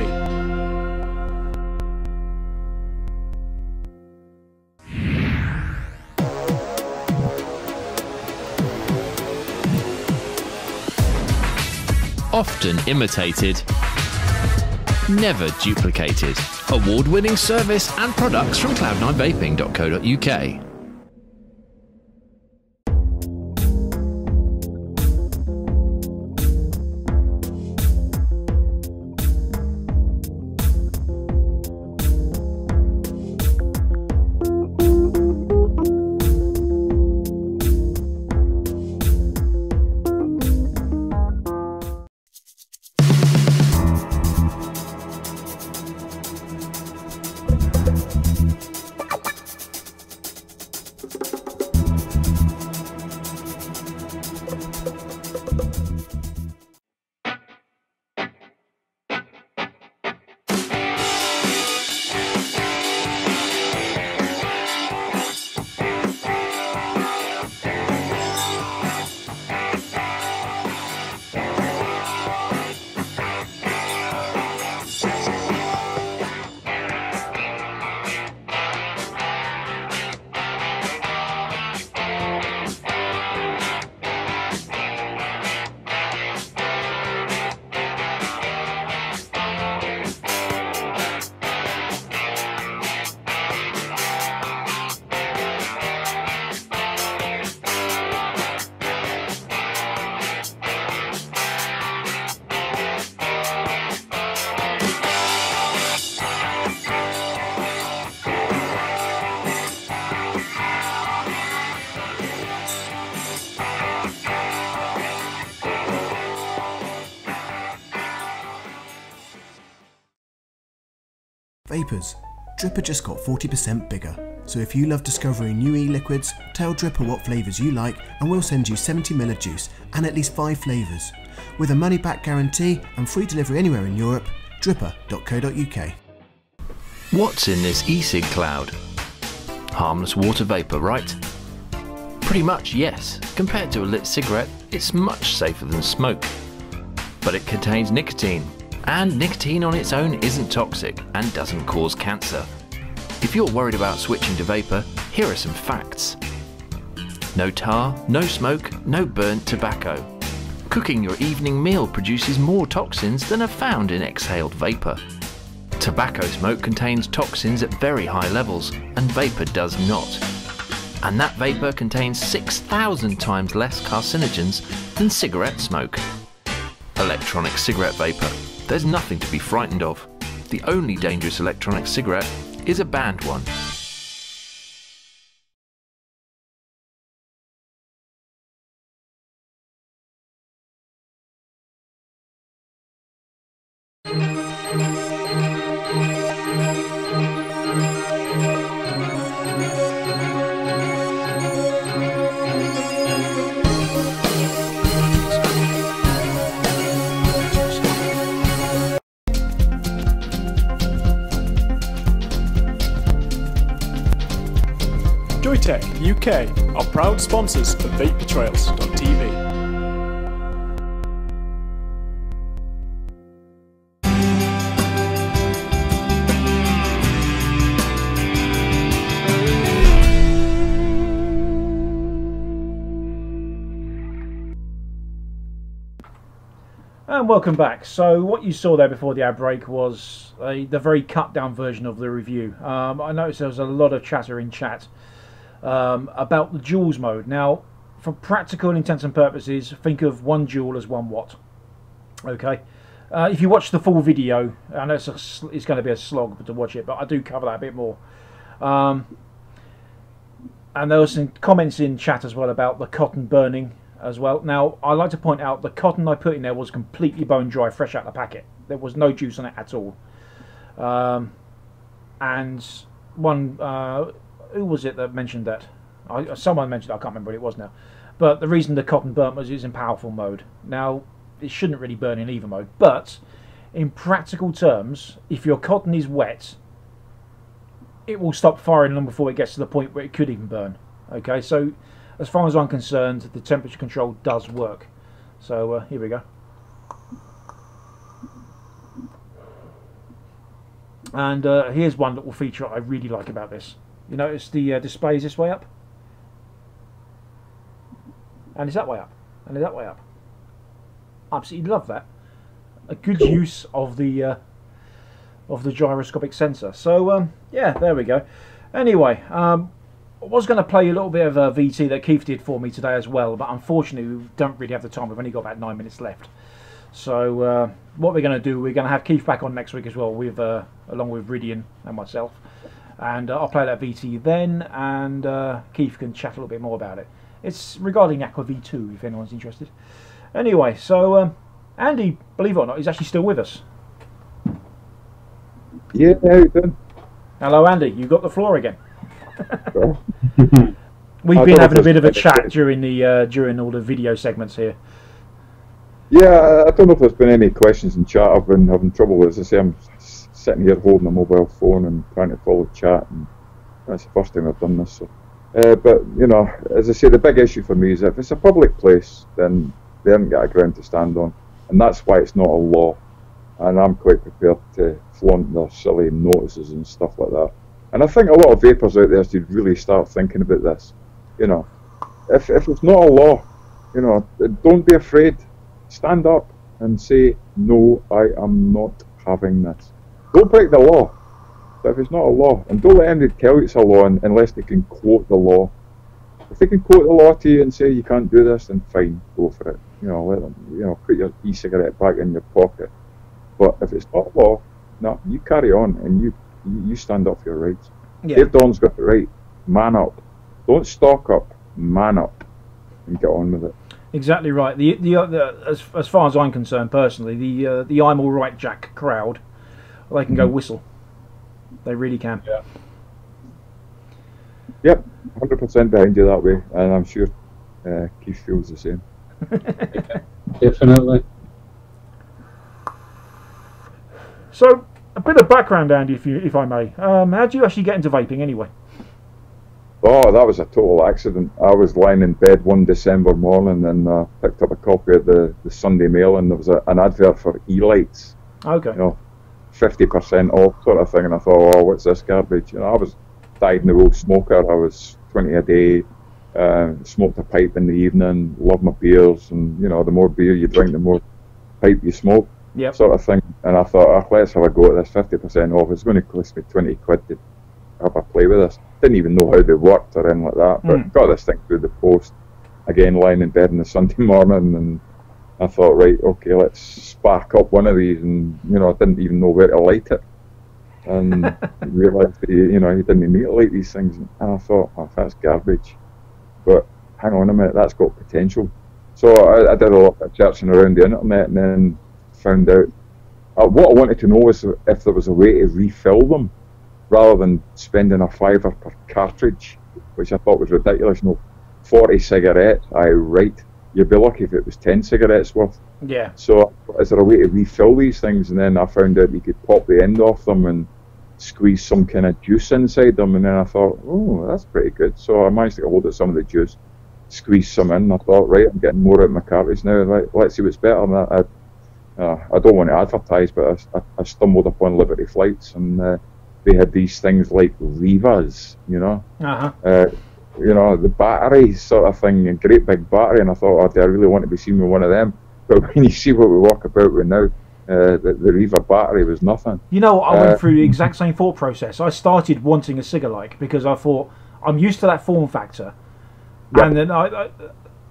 G: Often imitated, never duplicated. Award-winning service and products from cloud9vaping.co.uk.
H: Vapors, Dripper just got 40% bigger. So if you love discovering new e-liquids, tell Dripper what flavours you like and we'll send you 70ml of juice and at least 5 flavours. With a money back guarantee and free delivery anywhere in Europe, dripper.co.uk.
G: What's in this e-cig cloud? Harmless water vapour, right? Pretty much, yes. Compared to a lit cigarette, it's much safer than smoke. But it contains nicotine, and nicotine on its own isn't toxic and doesn't cause cancer. If you're worried about switching to vapour, here are some facts. No tar, no smoke, no burnt tobacco. Cooking your evening meal produces more toxins than are found in exhaled vapour. Tobacco smoke contains toxins at very high levels, and vapour does not. And that vapour contains 6,000 times less carcinogens than cigarette smoke. Electronic cigarette vapour. There's nothing to be frightened of. The only dangerous electronic cigarette is a banned one.
E: UK are proud sponsors of VapeTrails.tv.
B: And welcome back. So what you saw there before the ad break was the very cut down version of the review. I noticed there was a lot of chatter in chat about the joules mode. Now, for practical intents and purposes, think of 1 joule as 1 watt. Okay. If you watch the full video, I know it's going to be a slog to watch it, but I do cover that a bit more. And there were some comments in chat as well about the cotton burning as well. Now, I like to point out the cotton I put in there was completely bone dry, fresh out of the packet. There was no juice on it at all. And one, who was it that mentioned that? Someone mentioned it, I can't remember what it was now. But the reason the cotton burnt was it's in powerful mode. Now, it shouldn't really burn in either mode, but in practical terms, if your cotton is wet, it will stop firing long before it gets to the point where it could even burn. Okay, so as far as I'm concerned, the temperature control does work. So here we go. And here's one little feature I really like about this. You notice the display is this way up, and it's that way up, and it's that way up. Absolutely love that. A good use of the gyroscopic sensor. So yeah, there we go. Anyway, I was going to play a little bit of a VT that Keef did for me today as well, but unfortunately we don't really have the time. We've only got about 9 minutes left. So what we're going to do, we're going to have Keef back on next week as well, with along with Ridian and myself, and I'll play that VT then, and Keef can chat a little bit more about it. It's regarding Aqua V2 if anyone's interested. Anyway, so Andy, believe it or not, is actually still with us.
A: Yeah, how you doing?
B: Hello Andy, you got the floor again. We've been having a bit of a chat during the during all the video segments here.
A: Yeah, I don't know if there's been any questions in chat. I've been having trouble. As I say, I'm sitting here holding a mobile phone and trying to follow chat, and that's the first time I've done this. So. But you know, as I say, the big issue for me is if it's a public place, then they haven't got a ground to stand on, and that's why it's not a law. And I'm quite prepared to flaunt their silly notices and stuff like that. And I think a lot of vapors out there should really start thinking about this. You know, if it's not a law, you know, don't be afraid. Stand up and say, no, I am not having this. Don't break the law. But if it's not a law, and don't let anybody tell you it's a law unless they can quote the law. If they can quote the law to you and say you can't do this, then fine, go for it. You know, let them, you know, put your e-cigarette back in your pocket. But if it's not law, no, you carry on and you stand up for your rights. Yeah. Dave Dorn's got it right. Man up. Don't stock up. Man up and get on with it. Exactly right.
B: As far as I'm concerned personally, the I'm all right Jack crowd, they can go whistle. They really can.
A: Yeah. Yep, 100% behind you that way, and I'm sure Keith feels the same.
C: Definitely.
B: So, a bit of background, Andy, if I may. How did you actually get into vaping anyway?
A: Oh, that was a total accident. I was lying in bed one December morning and picked up a copy of the Sunday Mail, and there was an advert for e-lights.
B: Okay.
A: You know, 50% off sort of thing, and I thought, oh, what's this garbage? You know, I was dyed-in-the-wool smoker. I was 20 a day, smoked a pipe in the evening, loved my beers, and you know, the more beer you drink, the more pipe you smoke.
B: Yep.
A: Sort of thing. And I thought, oh, let's have a go at this. 50% off. It's going to cost me 20 quid to have a play with this. Didn't even know how they worked or anything like that, but got this thing through the post. Again, lying in bed on a Sunday morning, and I thought, right, okay, let's spark up one of these, and you know, I didn't even know where to light it, and realised that you didn't need to light these things, and I thought, oh, that's garbage. But hang on a minute, that's got potential. So I did a lot of searching around the internet, and then found out what I wanted to know was if there was a way to refill them rather than spending a £5 per cartridge, which I thought was ridiculous. No, 40 cigarettes, right, you'd be lucky if it was 10 cigarettes worth.
B: Yeah.
A: So is there a way to refill these things? And then I found out you could pop the end off them and squeeze some kind of juice inside them, and then I thought, oh, that's pretty good. So I managed to get hold of some of the juice, squeeze some in. I thought, right, I'm getting more out of my cartridge now. Right, let's see what's better. And I don't want to advertise, but I stumbled upon Liberty Flights, and they had these things like Rivas, you know, the battery sort of thing, a great big battery. And I thought, oh, do I really want to be seen with one of them? But when you see what we walk about with now, the Riva battery was nothing.
B: You know, I went through the exact same thought process. I started wanting a cigarette because I thought I'm used to that form factor, and then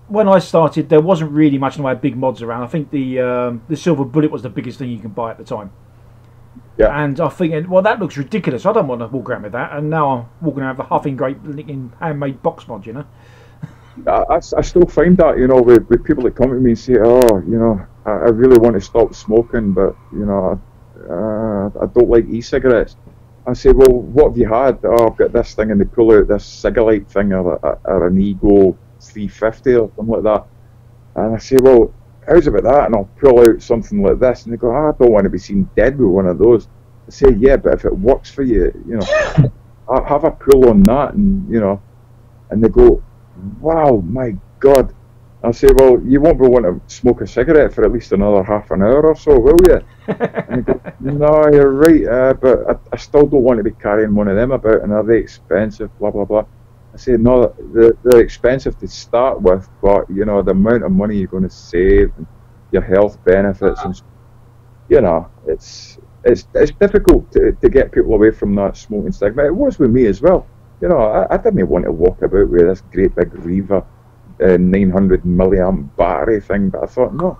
B: when I started, there wasn't really much in the way of big mods around. I think the Silver Bullet was the biggest thing you can buy at the time. Yeah. And I'm thinking, well, that looks ridiculous. I don't want to walk around with that. And now I'm walking around with a huffing great handmade box mod, you know.
A: I still find that, you know, with people that come to me and say, oh, you know, I really want to stop smoking, but, you know, I don't like e-cigarettes. I say, well, what have you had? Oh, I've got this thing, and they pull out this Cigalite thing, or an Ego 350 or something like that. And I say, well, how's about that? And I'll pull out something like this, and they go, I don't want to be seen dead with one of those. I say, yeah, but if it works for you, you know, I'll have a pull on that, and, you know, and they go, wow, my God. I'll say, well, you won't be wanting to smoke a cigarette for at least another half an hour or so, will you? And they go, no, you're right, but I still don't want to be carrying one of them about, and are they expensive, blah, blah, blah. I say, no, they're expensive to start with, but, you know, the amount of money you're going to save, and your health benefits, and, you know, it's difficult to get people away from that smoking stigma. It was with me as well. You know, I didn't want to walk about with this great big Riva 900 milliamp battery thing, but I thought, no.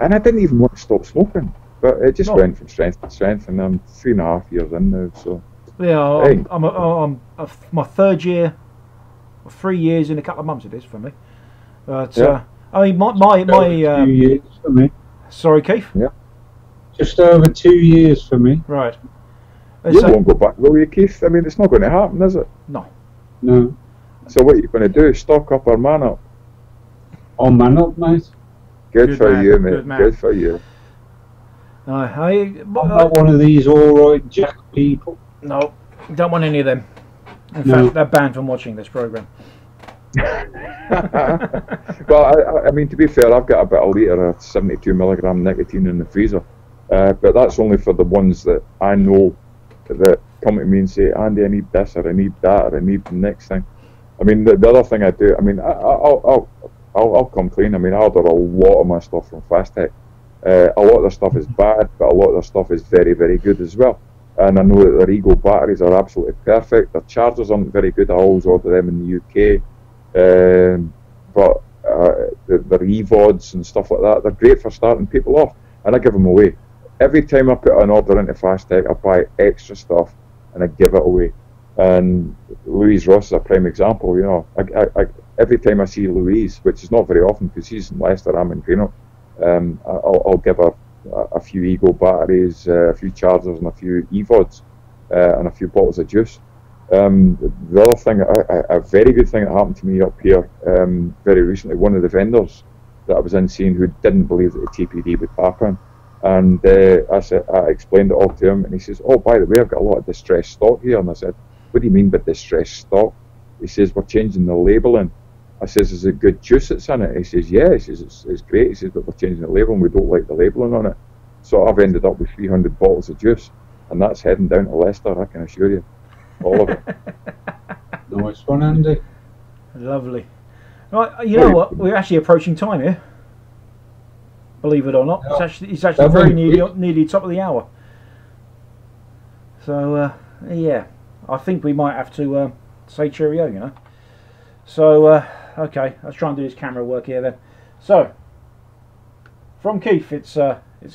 A: And I didn't even want to stop smoking, but it just went from strength to strength, and I'm 3.5 years in now, so.
B: Yeah, hey. I'm my third year, 3 years in a couple of months it is for me. But, yeah. I mean, my
C: 2 years for me.
B: Sorry, Keith?
C: Yeah. Just over 2 years for me.
B: Right.
A: You won't go back, will you, Keith? I mean, it's not going to happen, is it?
B: No.
C: No.
A: So what are you going to do? Stock up or man up?
C: Oh, man up, mate.
A: Good for you, mate. Good for you.
C: I'm not one of these all-right jack people.
B: No, don't want any of them. In fact, they're banned from watching this program.
A: Well, I mean, to be fair, I've got about a litre of 72 milligram nicotine in the freezer, but that's only for the ones that I know that come to me and say, Andy, I need this, or I need that, or I need the next thing. I mean, the other thing I do, I mean, I'll come clean. I mean, I order a lot of my stuff from Fastech. A lot of the stuff is bad, but a lot of the stuff is very, very good as well. And I know that their Ego batteries are absolutely perfect. Their chargers aren't very good. I always order them in the UK. But their EVODs and stuff like that, they're great for starting people off. And I give them away. Every time I put an order into Fastech, I buy extra stuff and I give it away. And Louise Ross is a prime example. You know, I every time I see Louise, which is not very often because she's in Leicester, I'm in Greenock, I'll give her a few Ego batteries, a few chargers, and a few EVODs, and a few bottles of juice. The other thing, a very good thing that happened to me up here very recently, one of the vendors that I was in seeing who didn't believe that the TPD would happen, and I explained it all to him, and he says, oh, by the way, I've got a lot of distressed stock here. And I said, what do you mean by distressed stock? He says, we're changing the labelling. I says, is it good juice that's in it? He says, yeah. He says, it's great. He says, but we're changing the label and we don't like the labelling on it. So I've ended up with 300 bottles of juice, and that's heading down to Leicester, I can assure you. All of it.
C: Nice one, Andy.
B: Lovely. Right, you know what? We're actually approaching time here. Believe it or not. Yeah. It's actually very nearly top of the hour. So, yeah. I think we might have to say cheerio, you know. So, okay, let's try and do this camera work here then. So, from Keef, it's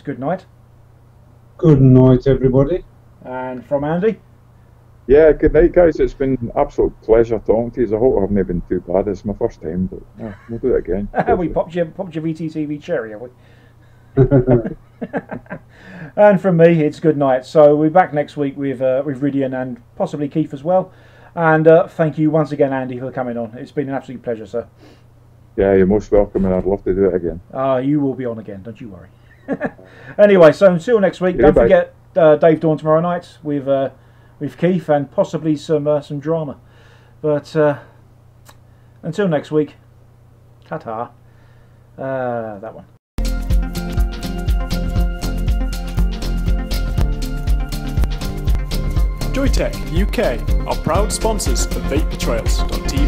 B: good night.
C: Good night, everybody.
B: And from Andy?
A: Yeah, good night, guys. It's been an absolute pleasure talking to you. I hope I haven't been too bad. It's my first time, but yeah, we'll do it again.
B: We popped your VTTV cherry, have we? And from me, it's good night. So we're back next week with Ridian and possibly Keith as well. And thank you once again, Andy, for coming on. It's been an absolute pleasure, sir.
A: Yeah, you're most welcome, and I'd love to do it again.
B: You will be on again, don't you worry. Anyway, so until next week, don't forget Dave Dawn tomorrow night with with Keef and possibly some drama. But until next week, ta-ta. That one.
E: Joytech UK are proud sponsors of vapetrails.tv.